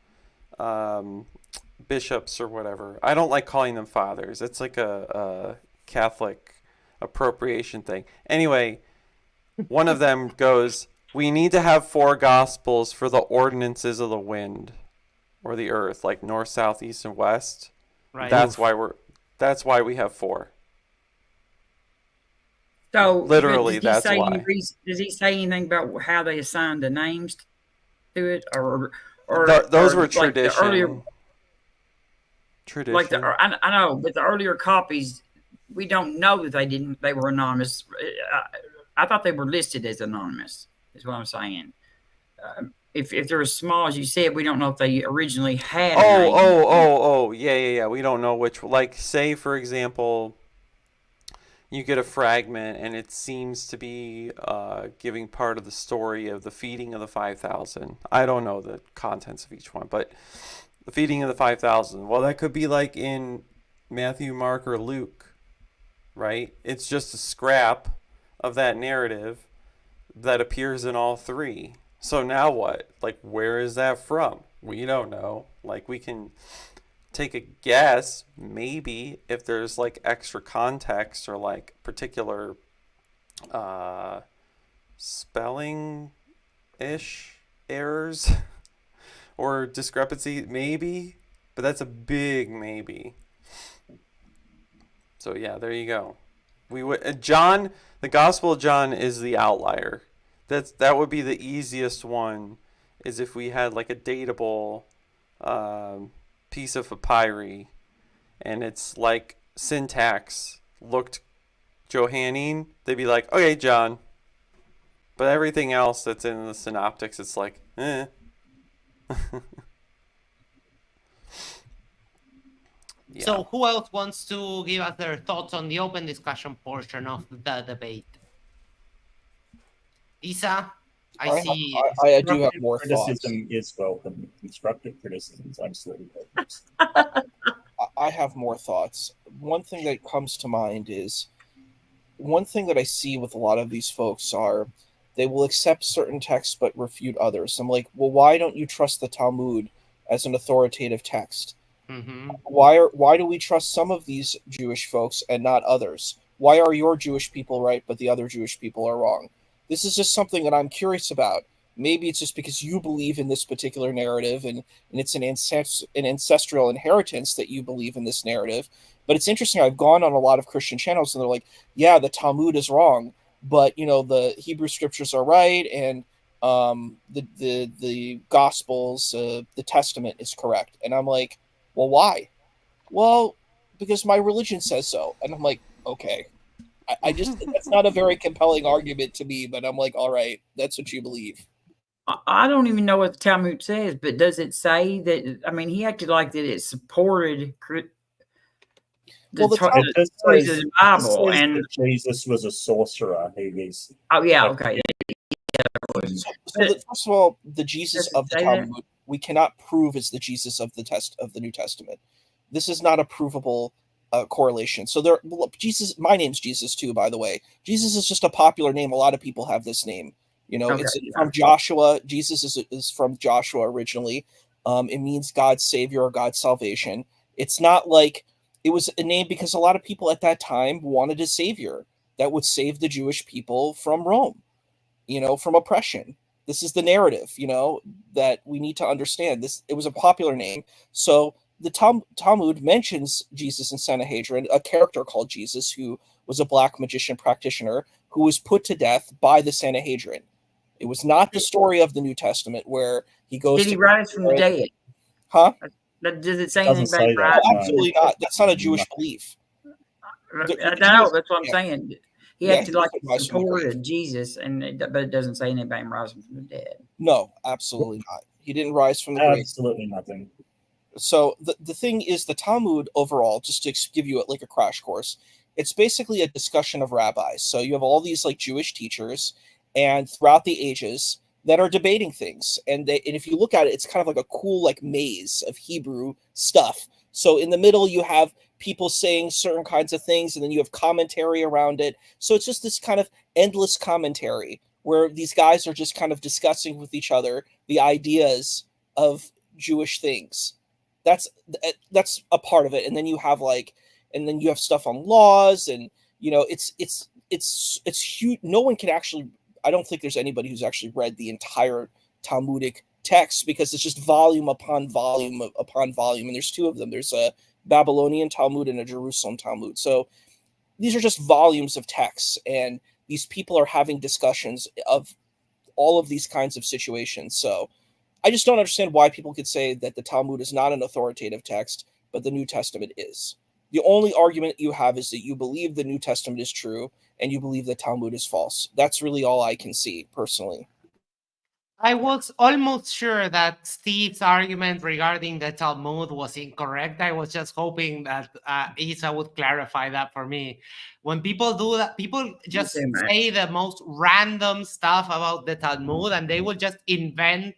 bishops or whatever, I don't like calling them fathers, it's like a Catholic appropriation thing. Anyway, one of them goes, we need to have 4 gospels for the ordinances of the wind or the earth, like north, south, east, and west. Right. That's why we have 4. So literally, that's why. Does he say anything about how they assigned the names to it, or those were like tradition? Tradition. Like I know, but the earlier copies, we don't know that they were anonymous. I thought they were listed as anonymous. Is what I'm saying. If they're as small as you said, we don't know if they originally had. Yeah. We don't know which. Like, say for example, you get a fragment and it seems to be giving part of the story of the feeding of the 5,000. I don't know the contents of each one, but the feeding of the 5,000. Well, that could be like in Matthew, Mark, or Luke, right? It's just a scrap of that narrative that appears in all 3. So now what? Like, where is that from? We don't know. Like, we can take a guess, maybe, if there's like extra context or like particular spelling-ish errors or discrepancy, maybe. But that's a big maybe. So yeah, there you go. John, the Gospel of John is the outlier. That would be the easiest one, is if we had like a datable piece of papyri and it's like syntax looked Johannine, they'd be like, okay, John. But everything else that's in the synoptics, it's like, eh. Yeah. So who else wants to give us their thoughts on the open discussion portion of the debate? Isa, I see. I do have more criticism thoughts. Is welcome. Constructive criticism is absolutely welcome. I have more thoughts. One thing that comes to mind is, one thing that I see with a lot of these folks are they will accept certain texts but refute others. I'm like, well, why don't you trust the Talmud as an authoritative text? Mm-hmm. Why do we trust some of these Jewish folks and not others? Why are your Jewish people right but the other Jewish people are wrong? This is just something that I'm curious about. Maybe it's just because you believe in this particular narrative and it's an ancestral inheritance that you believe in this narrative. But it's interesting. I've gone on a lot of Christian channels and they're like, yeah, the Talmud is wrong, but the Hebrew scriptures are right, and the Gospels, the Testament is correct. And I'm like, well, why? Well, because my religion says so. And I'm like, okay. I just, that's not a very compelling argument to me, but I'm like, all right, that's what you believe. I don't even know what the Talmud says, but does it say that? I mean, he acted like that it supported the stories of the Bible, and that Jesus was a sorcerer. He was. Oh yeah, okay. So first of all, the Jesus of the Talmud, we cannot prove is the Jesus of the New Testament. This is not a provable correlation. So Jesus, my name's Jesus too, by the way. Jesus is just a popular name. A lot of people have this name. It's from Joshua. Jesus is from Joshua originally. It means God's savior or God's salvation. It's not like it was a name because a lot of people at that time wanted a savior that would save the Jewish people from Rome, from oppression. This is the narrative, that we need to understand. It was a popular name. So the Talmud mentions Jesus in Sanhedrin, a character called Jesus who was a black magician practitioner who was put to death by the Sanhedrin. It was not the story of the New Testament where he goes. Did he rise from the dead? Huh? Does it say anything about that? No, absolutely not. That's not a Jewish belief. I know. That's what I'm saying. He had to like support Jesus, but it doesn't say anything about him rising from the dead. No, absolutely not. He didn't rise from the grave. Absolutely nothing. So the thing is, the Talmud overall, just to give you like a crash course, it's basically a discussion of rabbis. So you have all these like Jewish teachers, and throughout the ages that are debating things. And if you look at it, it's kind of like a cool like maze of Hebrew stuff. So in the middle, you have people saying certain kinds of things, and then you have commentary around it. So it's just this kind of endless commentary where these guys are just kind of discussing with each other the ideas of Jewish things. That's a part of it. And then you have stuff on laws, and it's huge. No one can actually, I don't think there's anybody who's actually read the entire Talmudic text, because it's just volume upon volume upon volume. And there's two of them. There's a Babylonian Talmud and a Jerusalem Talmud. So these are just volumes of texts, and these people are having discussions of all of these kinds of situations. So I just don't understand why people could say that the Talmud is not an authoritative text, but the New Testament is. The only argument you have is that you believe the New Testament is true and you believe the Talmud is false. That's really all I can see personally. I was almost sure that Steve's argument regarding the Talmud was incorrect. I was just hoping that Isa would clarify that for me. When people do that, people just say the most random stuff about the Talmud, and they will just invent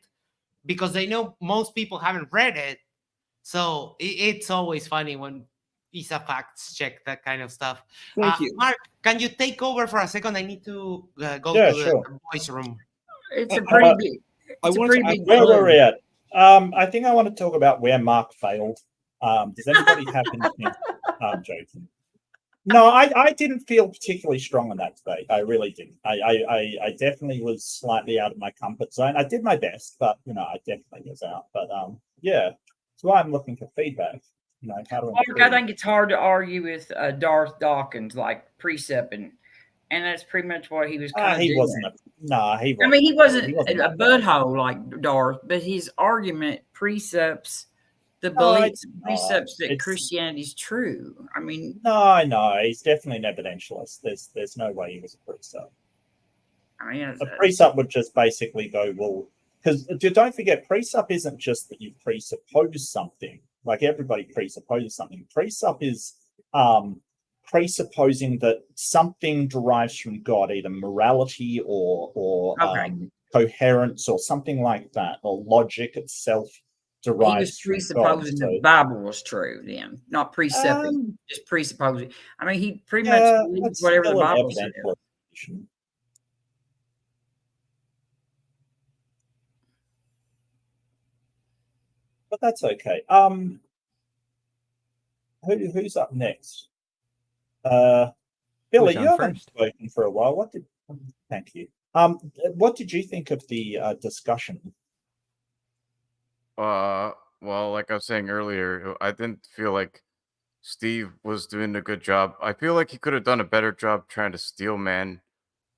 because they know most people haven't read it. So it's always funny when Isa facts check that kind of stuff. Thank you. Mark, can you take over for a second? I need to go to the voice room. It's a pretty big. Where were we at? I think I want to talk about where Mark failed. Does anybody have anything? I'm joking. No, I didn't feel particularly strong on that debate. I really didn't. I definitely was slightly out of my comfort zone. I did my best, but I definitely was out. But yeah, that's why I'm looking for feedback. How to improve. I think it's hard to argue with Darth Dawkins, like precepting. And that's pretty much what he was kind of doing. He wasn't. He wasn't a butthole like Darth, but his argument precepts the beliefs, precepts that Christianity is true. No, he's definitely an evidentialist. There's no way he was a precept. A precept would just basically go, well, because don't forget, precept isn't just that you presuppose something. Like everybody presupposes something. Precept is presupposing that something derives from God, either morality or coherence or something like that, or logic itself derives from God. He was presupposing the Bible was true then, not precepting, just presupposing. He pretty much believes whatever the Bible says. But that's okay. Who's up next? Billy, you haven't spoken for a while. Thank you. What did you think of the discussion? Well, like I was saying earlier, I didn't feel like Steve was doing a good job. I feel like he could have done a better job trying to steelman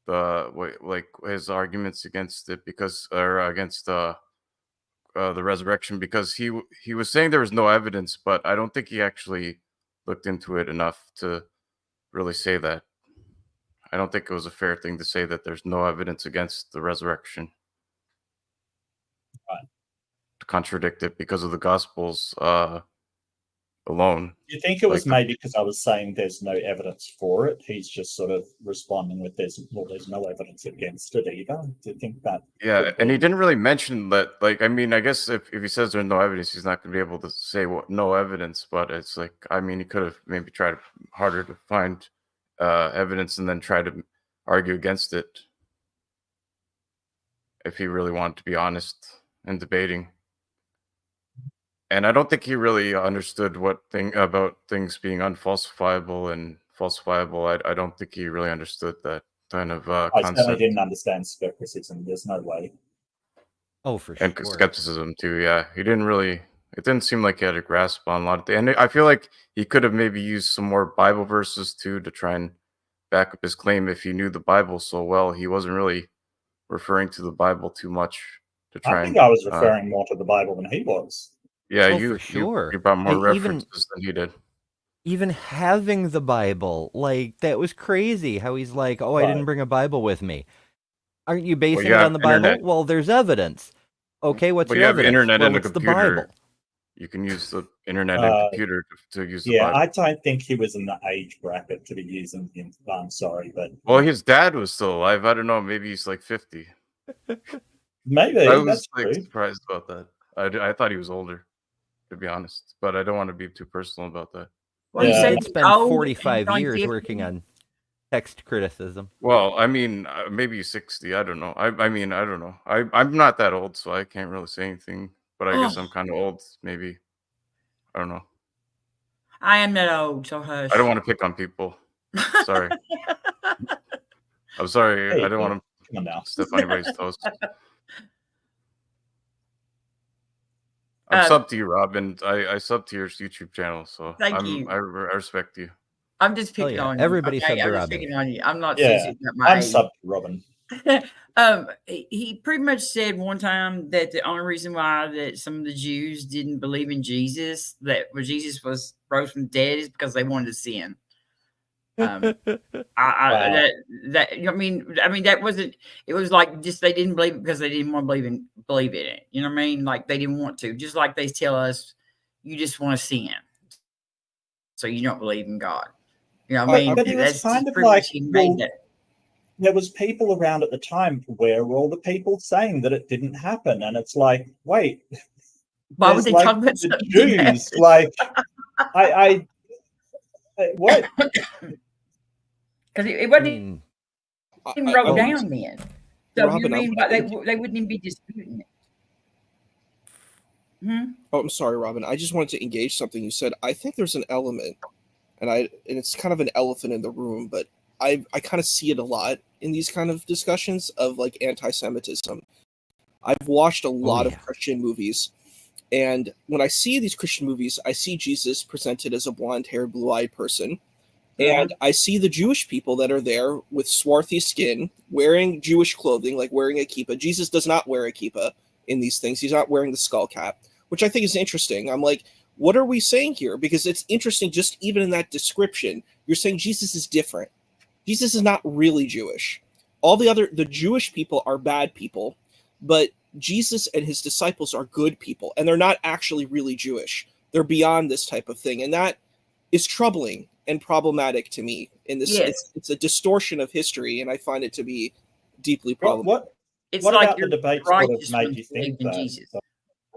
his arguments against it, against the resurrection, because he was saying there was no evidence, but I don't think he actually looked into it enough to really say that. I don't think it was a fair thing to say that there's no evidence against the resurrection. Right. To contradict it because of the Gospels alone. Do you think it was maybe because I was saying there's no evidence for it? He's just sort of responding with there's no evidence against it either. Do you think that? Yeah, and he didn't really mention that. I guess if he says there's no evidence, he's not going to be able to say no evidence. But it's he could have maybe tried harder to find evidence and then try to argue against it if he really wanted to be honest and debating. And I don't think he really understood about things being unfalsifiable and falsifiable. I don't think he really understood that kind of concept. I certainly didn't understand skepticism. There's no way. Oh, for sure. And skepticism too. Yeah, he didn't really. it didn't seem like he had a grasp on a lot of things. And I feel like he could have maybe used some more Bible verses too to try and back up his claim. If he knew the Bible so well, he wasn't really referring to the Bible too much to try. I think I was referring more to the Bible than he was. Yeah, for sure. You brought more references than he did. Even having the Bible, like, that was crazy. How he's like, "Oh, I didn't bring a Bible with me." Aren't you basing it on the Bible? Well, there's evidence. Okay, what's your evidence? Internet and a it's computer. The Bible. You can use the internet and computer to use the Bible. I don't think he was in the age bracket to be using him. I'm sorry, but his dad was still alive. I don't know. Maybe he's like 50. Maybe. I was surprised about that. I thought he was older, to be honest. But I don't want to be too personal about that. Well, he did spend 45 years working on text criticism. Well, I mean, maybe 60. I don't know. I mean, I don't know. I'm not that old, so I can't really say anything. But I guess I'm kind of old, maybe. I don't know. I am not old, so hush. I don't want to pick on people. Sorry. I'm sorry. Hey, I don't want to step on anybody's toes. I'm sub to you, Rob, and I sub to your YouTube channel, so thank you. I respect you. I'm just picking on you. Everybody sub to I'm Robin. picking on you. I'm not. I'm sub to Robin. He pretty much said one time that the only reason why that some of the Jews didn't believe in Jesus, that Jesus was rose from the dead, is because they wanted to sin. I mean, that wasn't. It was like just they didn't believe it because they didn't want to believe in it. You know what I mean? Like they didn't want to. Just like they tell us, you just want to sin, so you don't believe in God. You know what I mean? But it was kind of like there was people around at the time where were all the people saying that it didn't happen, and it's like, wait, why would they talk about the Jews? Like, I what? Because it wasn't even wrote down then. So Robin, you mean they wouldn't even be disputing it? Oh, I'm sorry, Robin. I just wanted to engage something you said. I think there's an element, and it's kind of an elephant in the room, but I kind of see it a lot in these kind of discussions of like anti-Semitism. I've watched a lot of Christian movies, and when I see these Christian movies, I see Jesus presented as a blonde-haired, blue-eyed person, and I see the Jewish people that are there with swarthy skin, wearing Jewish clothing, like wearing a kippah. Jesus does not wear a kippah in these things. He's not wearing the skull cap, which I think is interesting. I'm like, what are we saying here? Because it's interesting, just even in that description, you're saying Jesus is different. Jesus is not really Jewish. The Jewish people are bad people, but Jesus and his disciples are good people, and they're not actually really Jewish. They're beyond this type of thing, and that is troubling and problematic to me. In this, it's a distortion of history, and I find it to be deeply problematic. What like about the debate sort of made you think that? Jesus.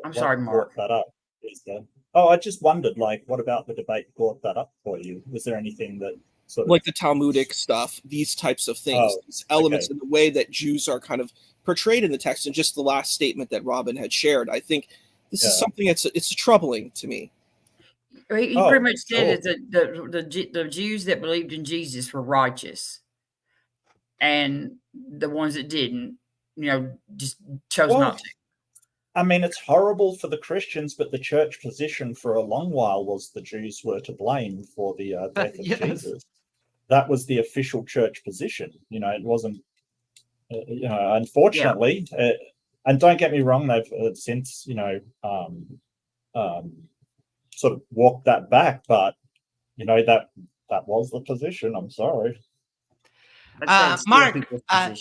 I'm sorry, Mark. That up? I just wondered, like, what about the debate brought that up for you? Was there anything that sort of like the Talmudic stuff, these types of things, these elements in the way that Jews are kind of portrayed in the text, and just the last statement that Robin had shared? I think this is something it's troubling to me. He pretty much said that the Jews that believed in Jesus were righteous, and the ones that didn't, just chose not to. I mean, it's horrible for the Christians, but the church position for a long while was the Jews were to blame for the death of Jesus. That was the official church position. It wasn't, unfortunately, and don't get me wrong, they've since, sort of walked that back, but, that was the position. I'm sorry. Mark,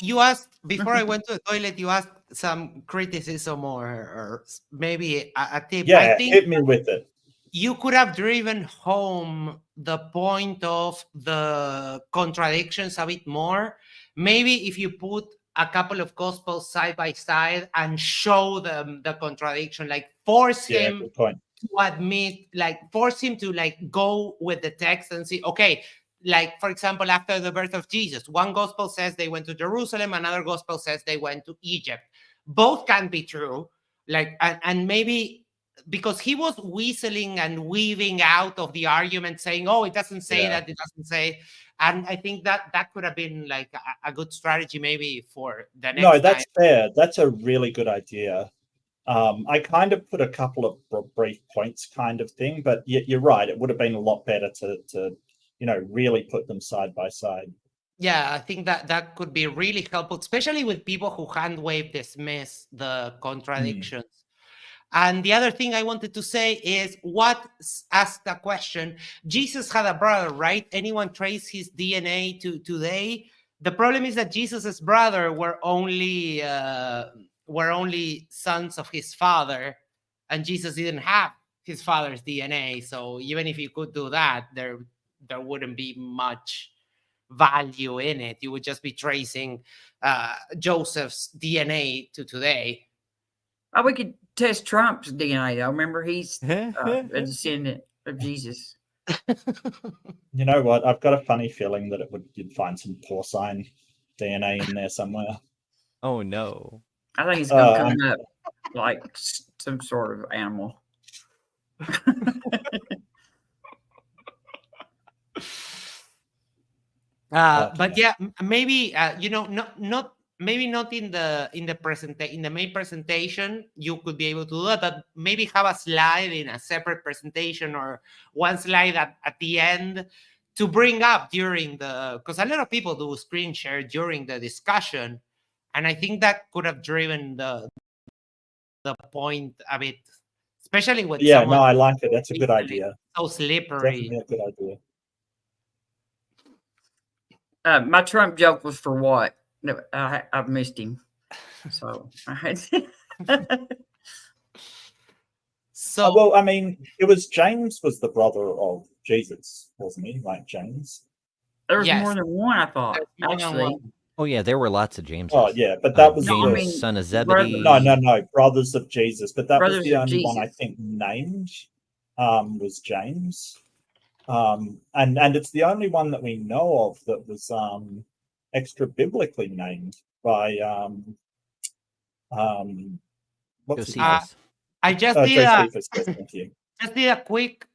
you asked, before I went to the toilet, you asked some criticism or maybe a tip. Yeah, I think hit me with it. You could have driven home the point of the contradictions a bit more. Maybe if you put a couple of gospels side by side and show them the contradiction, like force him to admit, force him to go with the text and see, okay, like, for example, after the birth of Jesus, one gospel says they went to Jerusalem, another gospel says they went to Egypt. Both can be true. And maybe because he was whistling and weaving out of the argument, saying, oh, it doesn't say that, it doesn't say. And I think that could have been like a good strategy maybe for the next time. That's fair. That's a really good idea. I kind of put a couple of brief points kind of thing, but you're right. It would have been a lot better to really put them side by side. Yeah, I think that could be really helpful, especially with people who hand wave dismiss the contradictions. And the other thing I wanted to say is, what asked the question, Jesus had a brother, right? Anyone trace his DNA to today? The problem is that Jesus's brother were only sons of his father, and Jesus didn't have his father's DNA. So even if you could do that, there wouldn't be much value in it. You would just be tracing Joseph's DNA to today. Oh, we could test Trump's DNA, though. Remember, he's a descendant of Jesus. You know what? I've got a funny feeling that you'd find some porcine DNA in there somewhere. Oh no! I think it's going to come up like some sort of animal. But yeah, maybe maybe not in the main presentation you could be able to do that, but maybe have a slide in a separate presentation, or one slide at the end to bring up during because a lot of people do screen share during the discussion, and I think that could have driven the point a bit, especially with I like it. That's a good idea. So slippery. Definitely a good idea. My Trump joke was for what? No, I missed him. So I had So well, I mean, it was James was the brother of Jesus, wasn't he? Like James. There was more than one, I thought. Actually. Oh yeah, there were lots of Jameses. Oh yeah, but that was James, son of Zebedee. No, brothers of Jesus. But that brothers was the only one I think named. Was James. And it's the only one that we know of that was extra biblically named by what's I just did a quick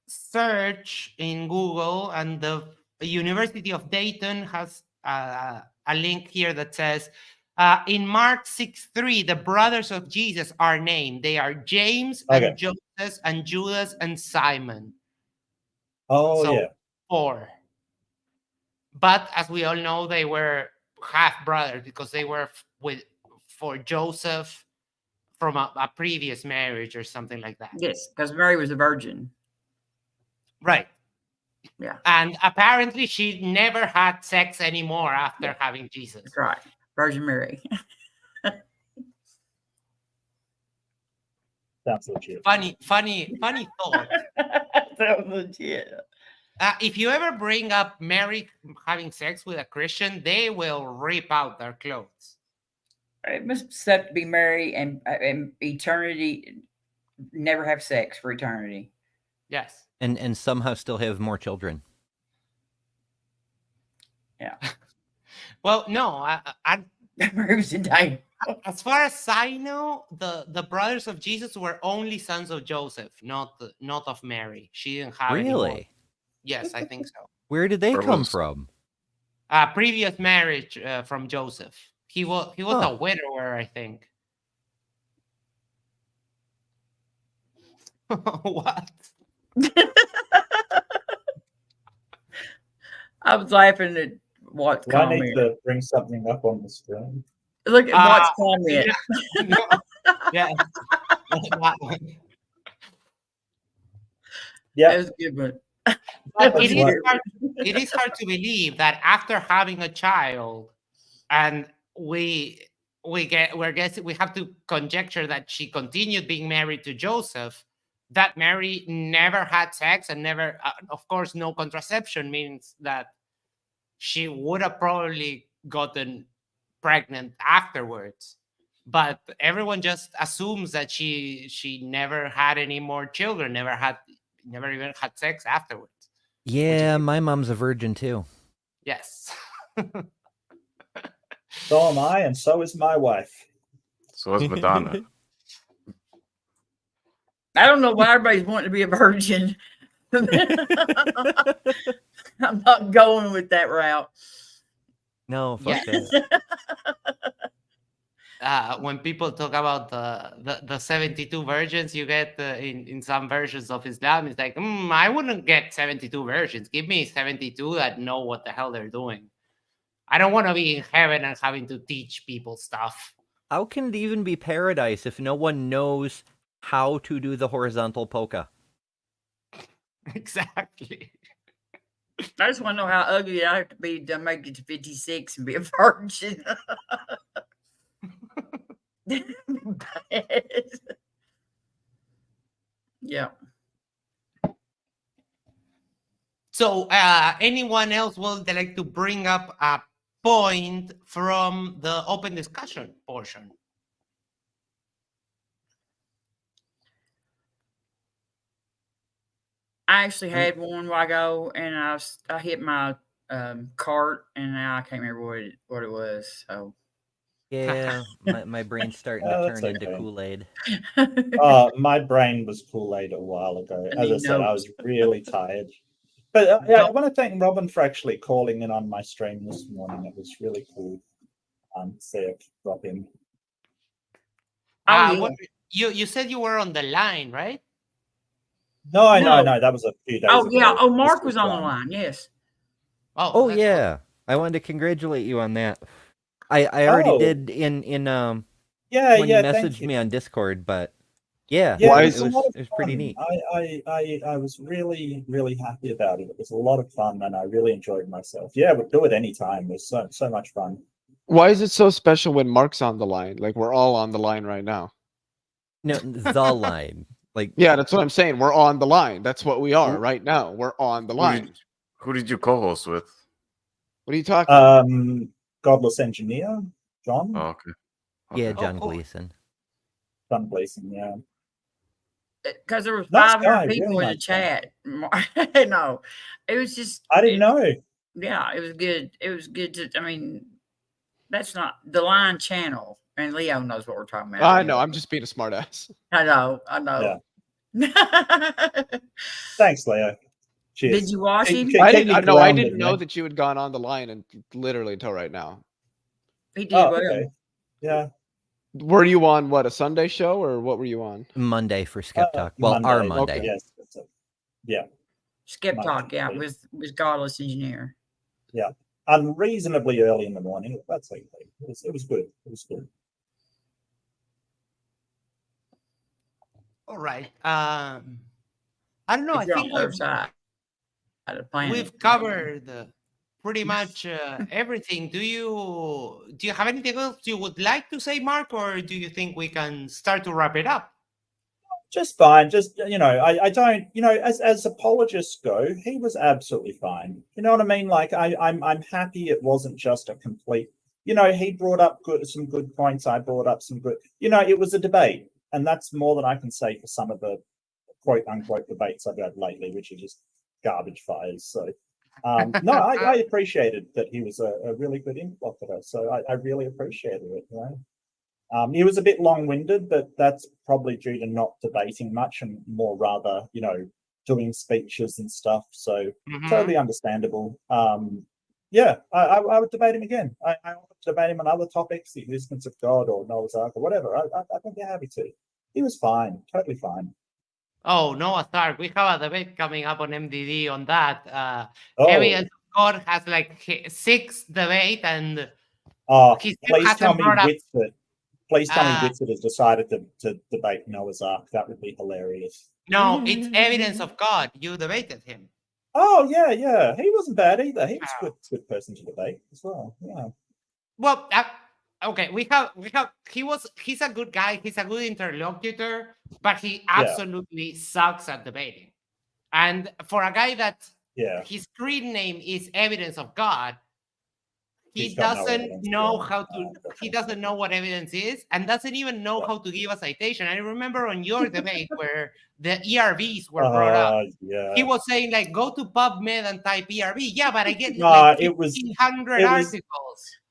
search in Google, and the University of Dayton has a link here that says in Mark 6:3 the brothers of Jesus are named. They are James and Joseph and Judas and Simon. Oh, so, 4. But as we all know, they were half brothers because they were for Joseph from a previous marriage or something like that. Yes, because Mary was a virgin. Right. Yeah. And apparently she never had sex anymore after having Jesus. That's right. Virgin Mary. That's legit. Funny thought. That was legit. If you ever bring up Mary having sex with a Christian, they will rip out their clothes. It must suck to be married and eternity, never have sex for eternity. Yes. And somehow still have more children. Yeah. Well, no, as far as I know, the brothers of Jesus were only sons of Joseph, not of Mary. She didn't have any more. Yes, I think so. Where did they come from? Previous marriage from Joseph. He was a widower, I think. What? I was laughing at what's comment. I need to bring something up on the screen. Look at what's comment. Yeah. Yeah. That was a good one. But it is hard to believe that after having a child, and we have to conjecture that she continued being married to Joseph, that Mary never had sex and never, of course, no contraception means that she would have probably gotten pregnant afterwards. But everyone just assumes that she never had any more children, never even had sex afterwards. Yeah, my mom's a virgin too. Yes. So am I, and so is my wife. So is Madonna. I don't know why everybody's wanting to be a virgin. I'm not going with that route. No, fuck that. when people talk about the 72 virgins you get in some versions of Islam, it's like, I wouldn't get 72 virgins. Give me 72 that know what the hell they're doing. I don't want to be in heaven and having to teach people stuff. How can it even be paradise if no one knows how to do the horizontal polka? Exactly. I just want to know how ugly I have to be to make it to 56 and be a virgin. Yeah. So, anyone else would like to bring up a point from the open discussion portion? I actually had one while ago, and I hit my cart, and now I can't remember what it was. So yeah, my brain's starting to turn into Kool-Aid. My brain was Kool-Aid a while ago. As I said, I was really tired. But I want to thank Robin for actually calling in on my stream this morning. It was really cool. See it drop in. You said you were on the line, right? No. That was a few days ago. Yeah. Oh, Mark was on the line. Yes. Oh yeah. Cool. I wanted to congratulate you on that. I already did in when you messaged me on Discord, but it was pretty neat. I was really, really happy about it. It was a lot of fun, and I really enjoyed myself. Yeah, we'll do it anytime. It was so much fun. Why is it so special when Mark's on the line? Like, we're all on the line right now. No, the line. Like, yeah, that's what I'm saying. We're on the line. That's what we are right now. We're on the line. Who did you co-host with? What are you talking? Godless Engineer, John. Oh, okay. Yeah, John Gleason. John Gleason, yeah. Because there were 500 people in the chat. No, it was just. I didn't know. Yeah, it was good. It was good to. I mean, that's not the Line channel, and Leo knows what we're talking about. I know. I'm just being a smartass. I know. Yeah. Thanks, Leo. Cheers. Did you watch him? I didn't know that you had gone on the line and literally until right now. He did well. Okay. Yeah. Were you on what, a Sunday show, or what were you on? Monday for Skep Talk. Our Monday. Okay. Yes. Yeah. Skep Talk, yeah, with Godless Engineer. Yeah. Unreasonably early in the morning. That's okay. It was good. It was good. All right. I don't know. I think we've covered pretty much everything. Do you have anything else you would like to say, Mark, or do you think we can start to wrap it up? Just fine. Just, I don't, as apologists go, he was absolutely fine. You know what I mean? Like, I'm happy it wasn't just a complete, he brought up some good points. I brought up some good, it was a debate. And that's more than I can say for some of the quote unquote debates I've had lately, which are just garbage fires. So, no, I appreciated that he was a really good interlocutor. So I really appreciated it. He was a bit long-winded, but that's probably due to not debating much and more rather, doing speeches and stuff. So totally understandable. Yeah, I would debate him again. I would debate him on other topics, the existence of God or Noah's Ark or whatever. I think they're happy to. He was fine, totally fine. Oh, Noah's Ark. We have a debate coming up on MDD on that. Evidence of God has like 6 debate, and please tell me Whitford. Please tell me Whitford has decided to debate Noah's Ark. That would be hilarious. No, it's Evidence of God. You debated him. Oh yeah. He wasn't bad either. He was a good person to debate as well. Yeah. Well, okay. We have. He's a good guy. He's a good interlocutor, but he absolutely sucks at debating. And for a guy that his screen name is Evidence of God, he doesn't know how to. He doesn't know what evidence is, and doesn't even know how to give a citation. I remember on your debate where the ERVs were brought up. He was saying like, go to PubMed and type ERV. Yeah, but I get like 1,500 articles.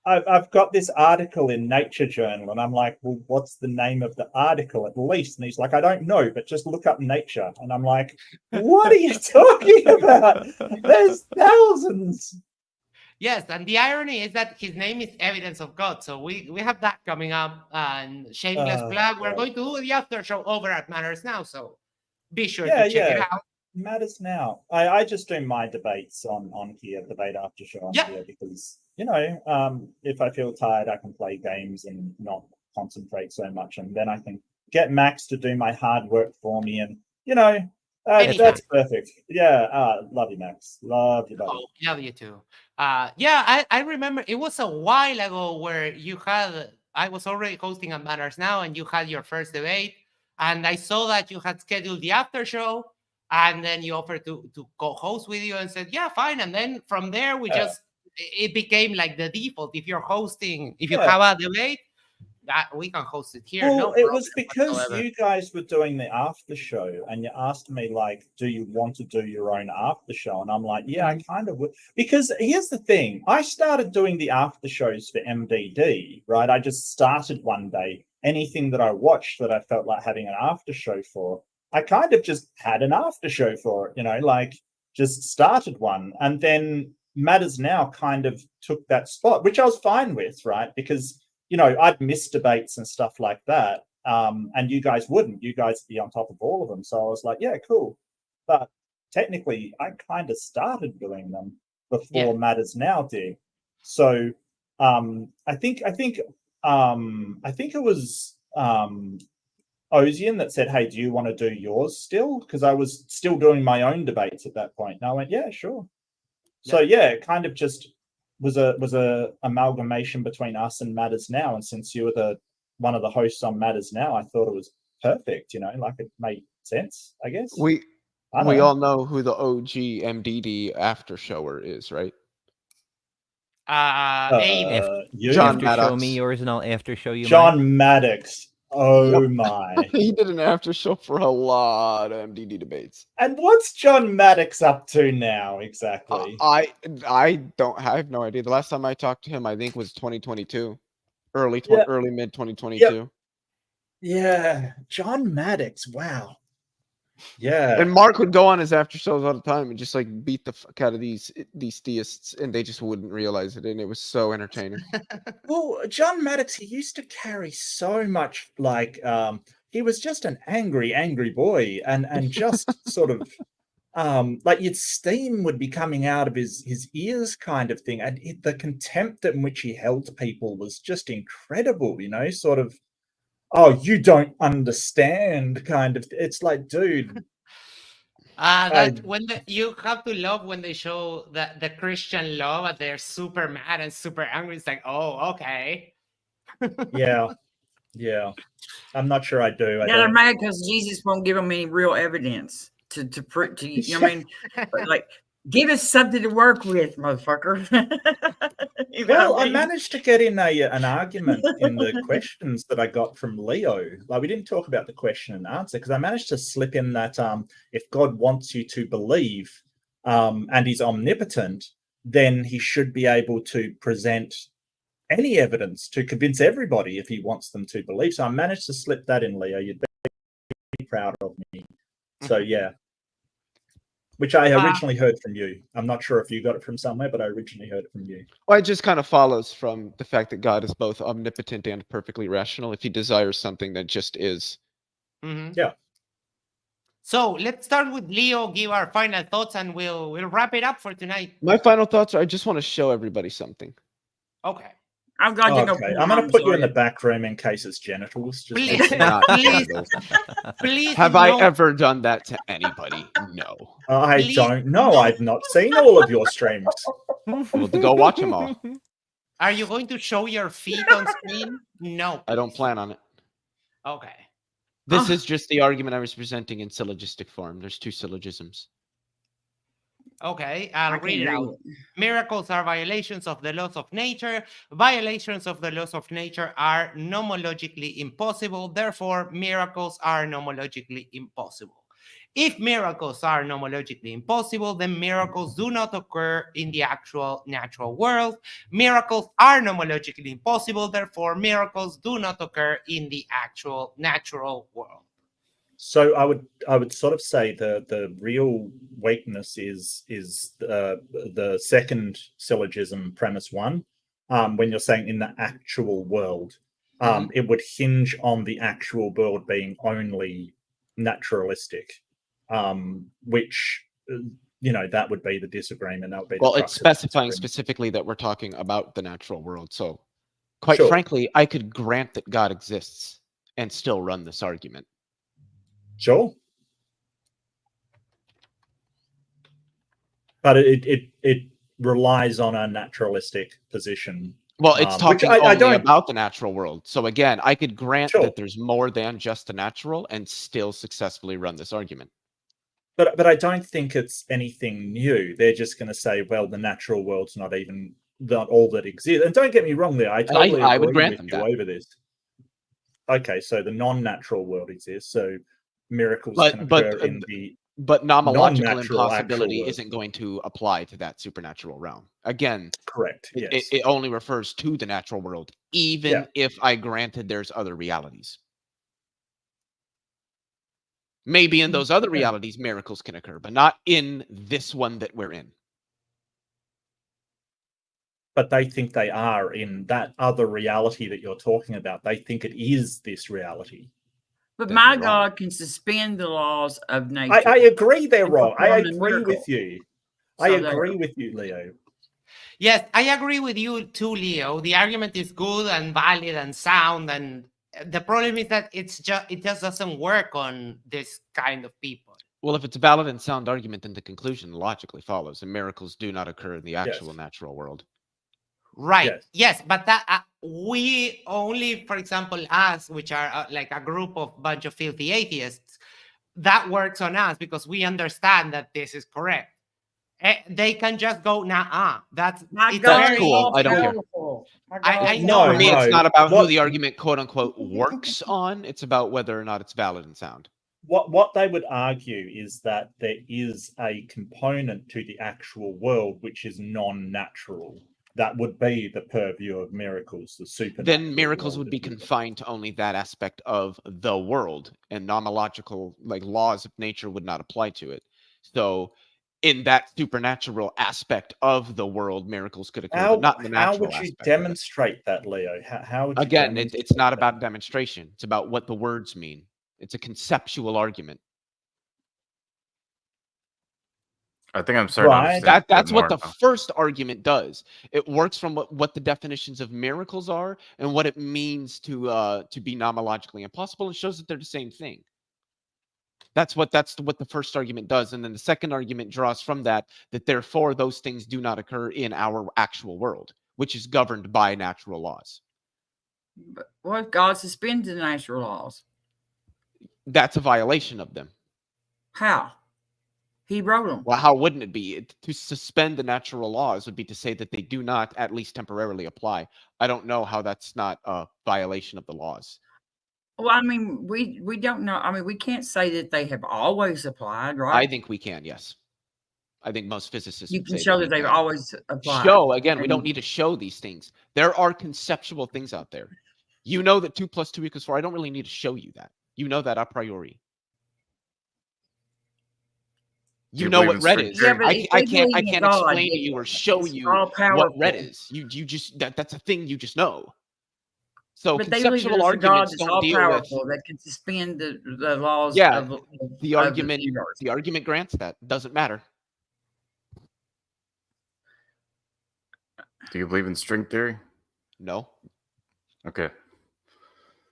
I've got this article in Nature Journal, and I'm like, well, what's the name of the article at least? And he's like, I don't know, but just look up Nature. And I'm like, what are you talking about? There's thousands. Yes, and the irony is that his name is Evidence of God. So we have that coming up. And shameless plug, we're going to do the after show over at Matters Now. So be sure to check it out. Matters Now. I just do my debates on here, debate after show on here, because, you know, if I feel tired, I can play games and not concentrate so much. And then I can get Max to do my hard work for me. And, you know, that's perfect. Yeah, love you, Max. Love you, buddy. Oh, love you too. Yeah, I remember it was a while ago where I was already hosting at Matters Now, and you had your first debate, and I saw that you had scheduled the after show, and then you offered to co-host with you, and said, yeah, fine. And then from there, it became like the default. If you're hosting, if you have a debate, we can host it here. Well, it was because you guys were doing the after show, and you asked me, like, do you want to do your own after show? And I'm like, yeah, I kind of would. Because here's the thing, I started doing the after shows for MDD, right? I just started one day. Anything that I watched that I felt like having an after show for, I kind of just had an after show for it, you know, like just started one. And then Matters Now kind of took that spot, which I was fine with, right? Because, you know, I'd miss debates and stuff like that. And you guys wouldn't. You guys would be on top of all of them. So I was like, yeah, cool. But technically, I kind of started doing them before Matters Now did. So I think it was Ozian that said, hey, do you want to do yours still? Because I was still doing my own debates at that point. And I went, yeah, sure. So yeah, it kind of just was a amalgamation between us and Matters Now. And since you were one of the hosts on Matters Now, I thought it was perfect, you know, like it made sense, I guess. We all know who the OG MDD after shower is, right? John Maddox. Show me yours and I'll after show you John Maddox. Oh my. He did an after show for a lot of MDD debates. And what's John Maddox up to now exactly? I have no idea. The last time I talked to him, I think was 2022. Early mid 2022. Yeah. John Maddox. Wow. Yeah. And Mark would go on his after shows all the time and just like beat the fuck out of these theists, and they just wouldn't realize it, and it was so entertaining. Well, John Maddox, he used to carry so much, like he was just an angry boy, and just sort of like steam would be coming out of his ears, kind of thing, and the contempt in which he held people was just incredible, you know, sort of. Oh, you don't understand, kind of. It's like, dude. You have to love when they show the Christian love, and they're super mad and super angry. It's like, oh, okay. Yeah. I'm not sure I do. They're mad because Jesus won't give them any real evidence to you know what I mean? Like, give us something to work with, motherfucker. Well, I managed to get in an argument in the questions that I got from Leo. Like, we didn't talk about the question and answer because I managed to slip in that if God wants you to believe and he's omnipotent, then he should be able to present any evidence to convince everybody if he wants them to believe. So I managed to slip that in, Leo. You'd be proud of me. So, yeah. Which I originally heard from you. I'm not sure if you got it from somewhere, but I originally heard it from you. Well, it just kind of follows from the fact that God is both omnipotent and perfectly rational. If he desires something, that just is. Mm-hmm. Yeah. So let's start with Leo, give our final thoughts, and we'll wrap it up for tonight. My final thoughts are I just want to show everybody something. Okay. I'm going to I'm going to put you in the back room in case it's genitals. Just please. Have I ever done that to anybody? No. I don't know. I've not seen all of your streams. Well, go watch them all. Are you going to show your feet on screen? No. I don't plan on it. Okay. This is just the argument I was presenting in syllogistic form. There's two syllogisms. Okay, I'll read it out. Miracles are violations of the laws of nature. Violations of the laws of nature are nomologically impossible. Therefore, miracles are nomologically impossible. If miracles are nomologically impossible, then miracles do not occur in the actual natural world. Miracles are nomologically impossible. Therefore, miracles do not occur in the actual natural world. So I would sort of say the real weakness is the second syllogism, premise one. When you're saying in the actual world, it would hinge on the actual world being only naturalistic, which that would be the disagreement. That would be well, it's specifying specifically that we're talking about the natural world. So, quite frankly, I could grant that God exists and still run this argument. Sure. But it relies on a naturalistic position. Well, it's talking only about the natural world. So again, I could grant that there's more than just the natural and still successfully run this argument. But I don't think it's anything new. They're just going to say, well, the natural world's not all that exists. And don't get me wrong there. I would grant them that over this. Okay, so the non-natural world exists. So miracles can occur in the nomological impossibility isn't going to apply to that supernatural realm. Again, correct. Yes. It only refers to the natural world, even if I granted there's other realities. Maybe in those other realities, miracles can occur, but not in this one that we're in. But they think they are in that other reality that you're talking about. They think it is this reality. But my God can suspend the laws of nature. I agree they're wrong. I agree with you. I agree with you, Leo. Yes, I agree with you too, Leo. The argument is good and valid and sound, and the problem is that it just doesn't work on this kind of people. Well, if it's a valid and sound argument, then the conclusion logically follows, and miracles do not occur in the actual natural world. Right. Yes, but that we only, for example, us, which are like a group of bunch of filthy atheists, that works on us because we understand that this is correct. They can just go, nah, that's cool. I don't care. I know. For me, it's not about who the argument, quote unquote, works on. It's about whether or not it's valid and sound. What they would argue is that there is a component to the actual world which is non-natural. That would be the purview of miracles, the supernatural. Then miracles would be confined to only that aspect of the world, and nomological, like laws of nature, would not apply to it. So, in that supernatural aspect of the world, miracles could occur, but not in the natural aspect. How would you demonstrate that, Leo? How would you Again, it's not about demonstration. It's about what the words mean. It's a conceptual argument. I think I'm starting to understand. That's what the first argument does. It works from what the definitions of miracles are and what it means to be nomologically impossible, and shows that they're the same thing. That's what the first argument does, and then the second argument draws from that therefore those things do not occur in our actual world, which is governed by natural laws. But what if God suspends the natural laws? That's a violation of them. How? He wrote them. Well, how wouldn't it be? To suspend the natural laws would be to say that they do not, at least temporarily, apply. I don't know how that's not a violation of the laws. Well, I mean, we don't know. I mean, we can't say that they have always applied, right? I think we can, yes. I think most physicists you can show that they've always applied. Again, we don't need to show these things. There are conceptual things out there. You know that 2 + 2 = 4. I don't really need to show you that. You know that a priori. You know what red is. Yeah, I can't explain to you or show you what red is. You just that's a thing you just know. So but conceptual arguments don't deal with that can suspend the laws. Yeah, the argument grants that. Doesn't matter. Do you believe in string theory? No. Okay.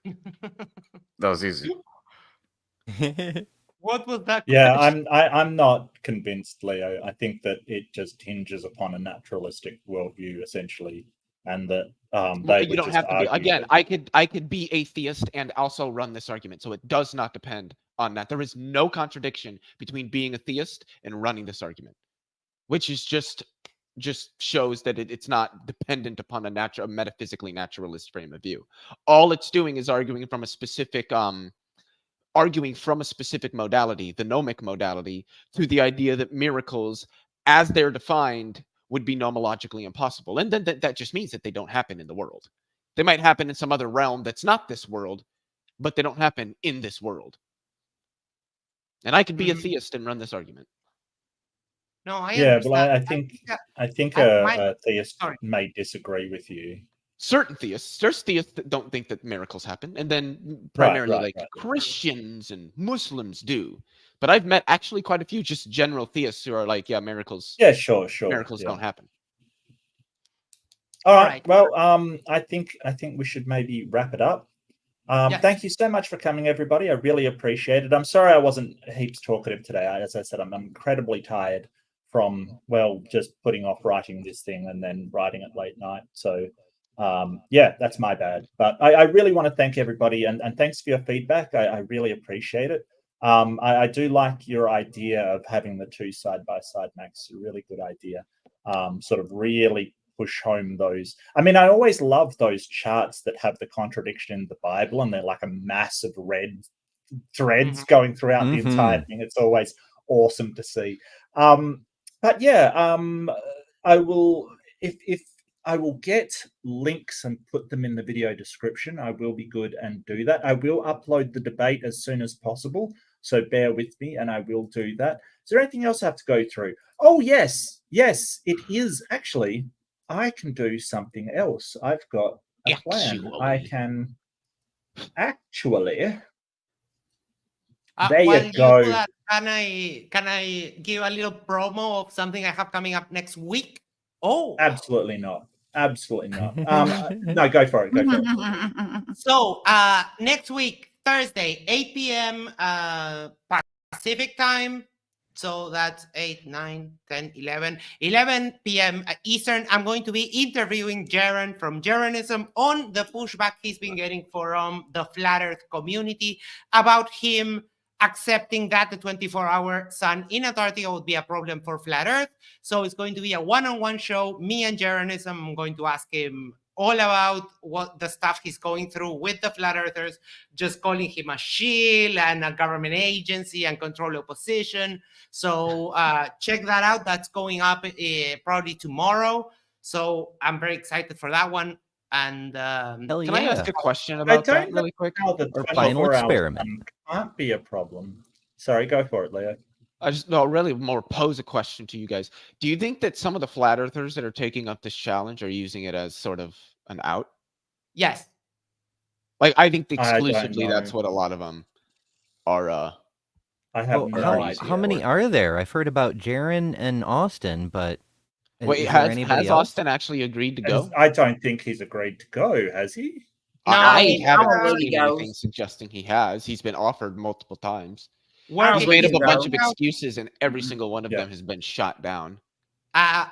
That was easy. What was that? Yeah, I'm not convinced, Leo. I think that it just hinges upon a naturalistic worldview, essentially, and that you don't have to be. Again, I could be atheist and also run this argument, so it does not depend on that. There is no contradiction between being a theist and running this argument, which is just shows that it's not dependent upon a metaphysically naturalist frame of view. All it's doing is arguing from a specific modality, the gnomic modality, to the idea that miracles, as they're defined, would be nomologically impossible. And then that just means that they don't happen in the world. They might happen in some other realm that's not this world, but they don't happen in this world. And I could be a theist and run this argument. No, I yeah, understand. well, I think a theist may disagree with you. Certain theists, there's theists that don't think that miracles happen, and then primarily Christians and Muslims do. But I've met actually quite a few just general theists who are like, yeah, miracles. Yeah, sure. Miracles don't happen. All right. Well, I think we should maybe wrap it up. Yes. Thank you so much for coming, everybody. I really appreciate it. I'm sorry I wasn't heaps talkative today. As I said, I'm incredibly tired from, well, just putting off writing this thing and then writing it late night. So, yeah, that's my bad. But I really want to thank everybody, and thanks for your feedback. I really appreciate it. I do like your idea of having the two side by side, Max. A really good idea. Sort of really push home those. I mean, I always love those charts that have the contradiction in the Bible, and they're like a massive red threads going throughout the entire thing. It's always awesome to see. But yeah, I will, if I will get links and put them in the video description, I will be good and do that. I will upload the debate as soon as possible, so bear with me, and I will do that. Is there anything else I have to go through? Oh, yes, it is actually. I can do something else. I've got a plan. I can actually. There you go. Can I give a little promo of something I have coming up next week? Oh, absolutely not. Absolutely not. No, go for it. Go for it. So next week, Thursday, 8 p.m. Pacific time. So that's 8, 9, 10, 11 p.m. Eastern. I'm going to be interviewing Jaron from Jaronism on the pushback he's been getting from the Flat Earth community about him accepting that the 24-hour sun in Antarctica would be a problem for Flat Earth. So it's going to be a one-on-one show. Me and Jaronism, I'm going to ask him all about what the stuff he's going through with the Flat Earthers, just calling him a shield and a government agency and control opposition. So check that out. That's going up probably tomorrow. So I'm very excited for that one. And can I ask a question about that really quick? Or final experiment can't be a problem. Sorry, go for it, Leo. I just really more pose a question to you guys. Do you think that some of the Flat Earthers that are taking up this challenge are using it as sort of an out? Yes. Like, I think exclusively that's what a lot of them are. I have no idea. How many are there? I've heard about Jaron and Austin, but wait, has Austin actually agreed to go? I don't think he's agreed to go. Has he? No, I haven't seen anything suggesting he has. He's been offered multiple times. He's made up a bunch of excuses, and every single one of them has been shot down.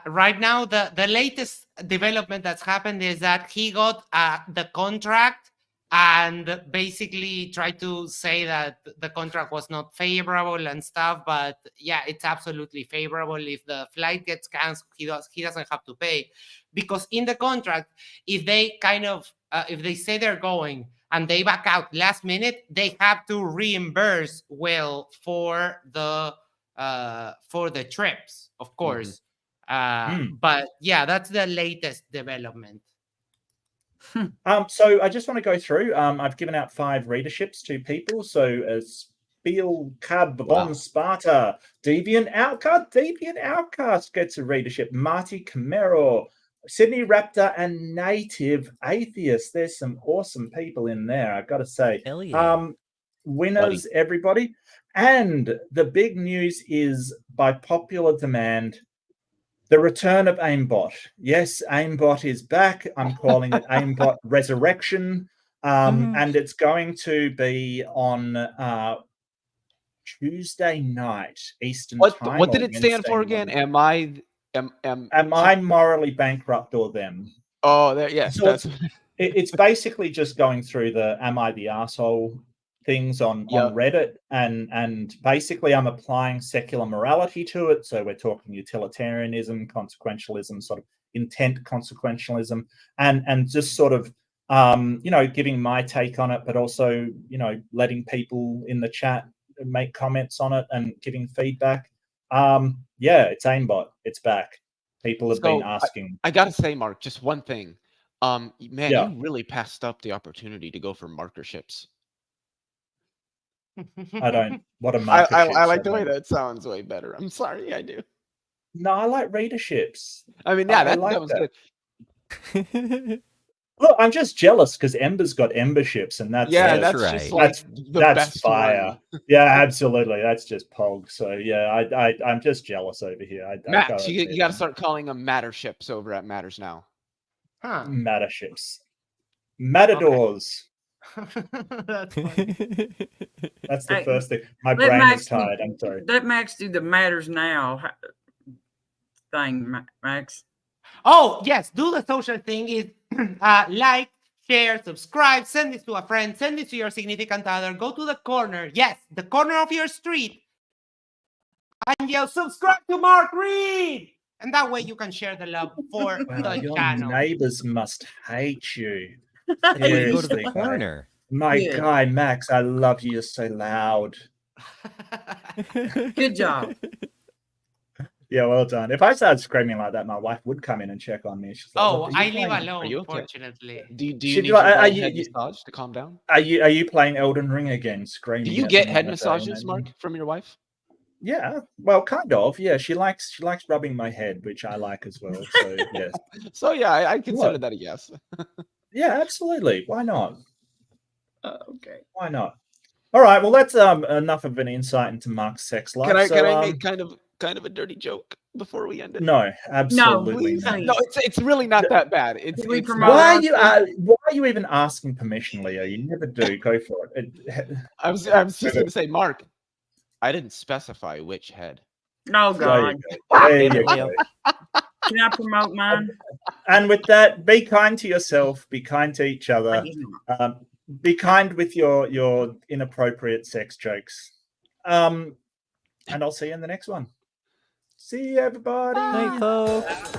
Right now, the latest development that's happened is that he got the contract and basically tried to say that the contract was not favorable and stuff. But yeah, it's absolutely favorable. If the flight gets canceled, he doesn't have to pay, because in the contract, if they if they say they're going and they back out last minute, they have to reimburse Will for the trips, of course. But yeah, that's the latest development. So I just want to go through. I've given out 5 readerships to people. So Spiel Cab Bon Sparta, Deviant Outcast gets a readership. Marty Camero, Sydney Raptor, and Native Atheist. There's some awesome people in there, I've got to say. Hell yeah. Winners, everybody. And the big news is, by popular demand, the return of Aimbot. Yes, Aimbot is back. I'm calling it Aimbot Resurrection. And it's going to be on Tuesday night, Eastern time. What did it stand for again? Am I morally bankrupt or them? Oh, there, yes. So it's basically just going through the am I the asshole things on Reddit, and basically I'm applying secular morality to it. So we're talking utilitarianism, consequentialism, sort of intent consequentialism, and just sort of giving my take on it, but also letting people in the chat make comments on it and giving feedback. It's Aimbot. It's back. People have been asking. I gotta say, Mark, just one thing. You really passed up the opportunity to go for markerships. I don't. What a I marker I like ships, the way don't. that sounds way better. I'm sorry, I do. No, I like readerships. I mean, yeah, I that, like that was that. good. Look, I'm just jealous because Ember's got Ember ships, and that's Yeah, it. that's right. just like the That's best fire. one. Yeah, absolutely. That's just pog. So yeah, I'm just jealous over here. I Max, gotta you admit, got to start calling them Matter ships over at Matters now. Huh. Matter ships, Matadors. That's funny. That's the Hey, first thing. My let brain Max is tired. I'm sorry. Let Max do the matters now thing, Max. Oh, yes. Do the social thing is like, share, subscribe, send this to a friend, send this to your significant other, go to the corner. Yes, the corner of your street. And yell, subscribe to Mark Reed. And that way you can share the love for Wow, the your channel. neighbors must hate you. You go to Seriously, the corner. My Yeah. guy, Max, I love you. You're so loud. Good job. Yeah, well done. If I started screaming like that, my wife would come in and check on me. She's like, Oh, "What are you I live playing? alone, you okay? fortunately. Do you She'd need be your like, bald head massage to calm down? Are you playing Elden Ring again? Screaming. Do you at get me head on the massages, phone? Mark, from your wife? Yeah, well, kind of. Yeah, she likes rubbing my head, which I like as well. So yes, So yeah, I consider What? that a yes. yeah, absolutely. Why not? Okay. Why not? All right. Well, that's enough of an insight into Mark's sex life. Can I make kind of a dirty joke before we end it? No, absolutely please, not. please. No, it's really not that bad. It's Did we it's promote Why not- are you even asking permission, Leo? You never do. Go for it. I was just gonna say, Mark, I didn't specify which head. Oh There God. you go. There you Leo. go. Can I promote mine? And with that, be kind to yourself. Be kind to each other. Be kind with your inappropriate sex jokes. And I'll see you in the next one. See you, everybody. Night, folks.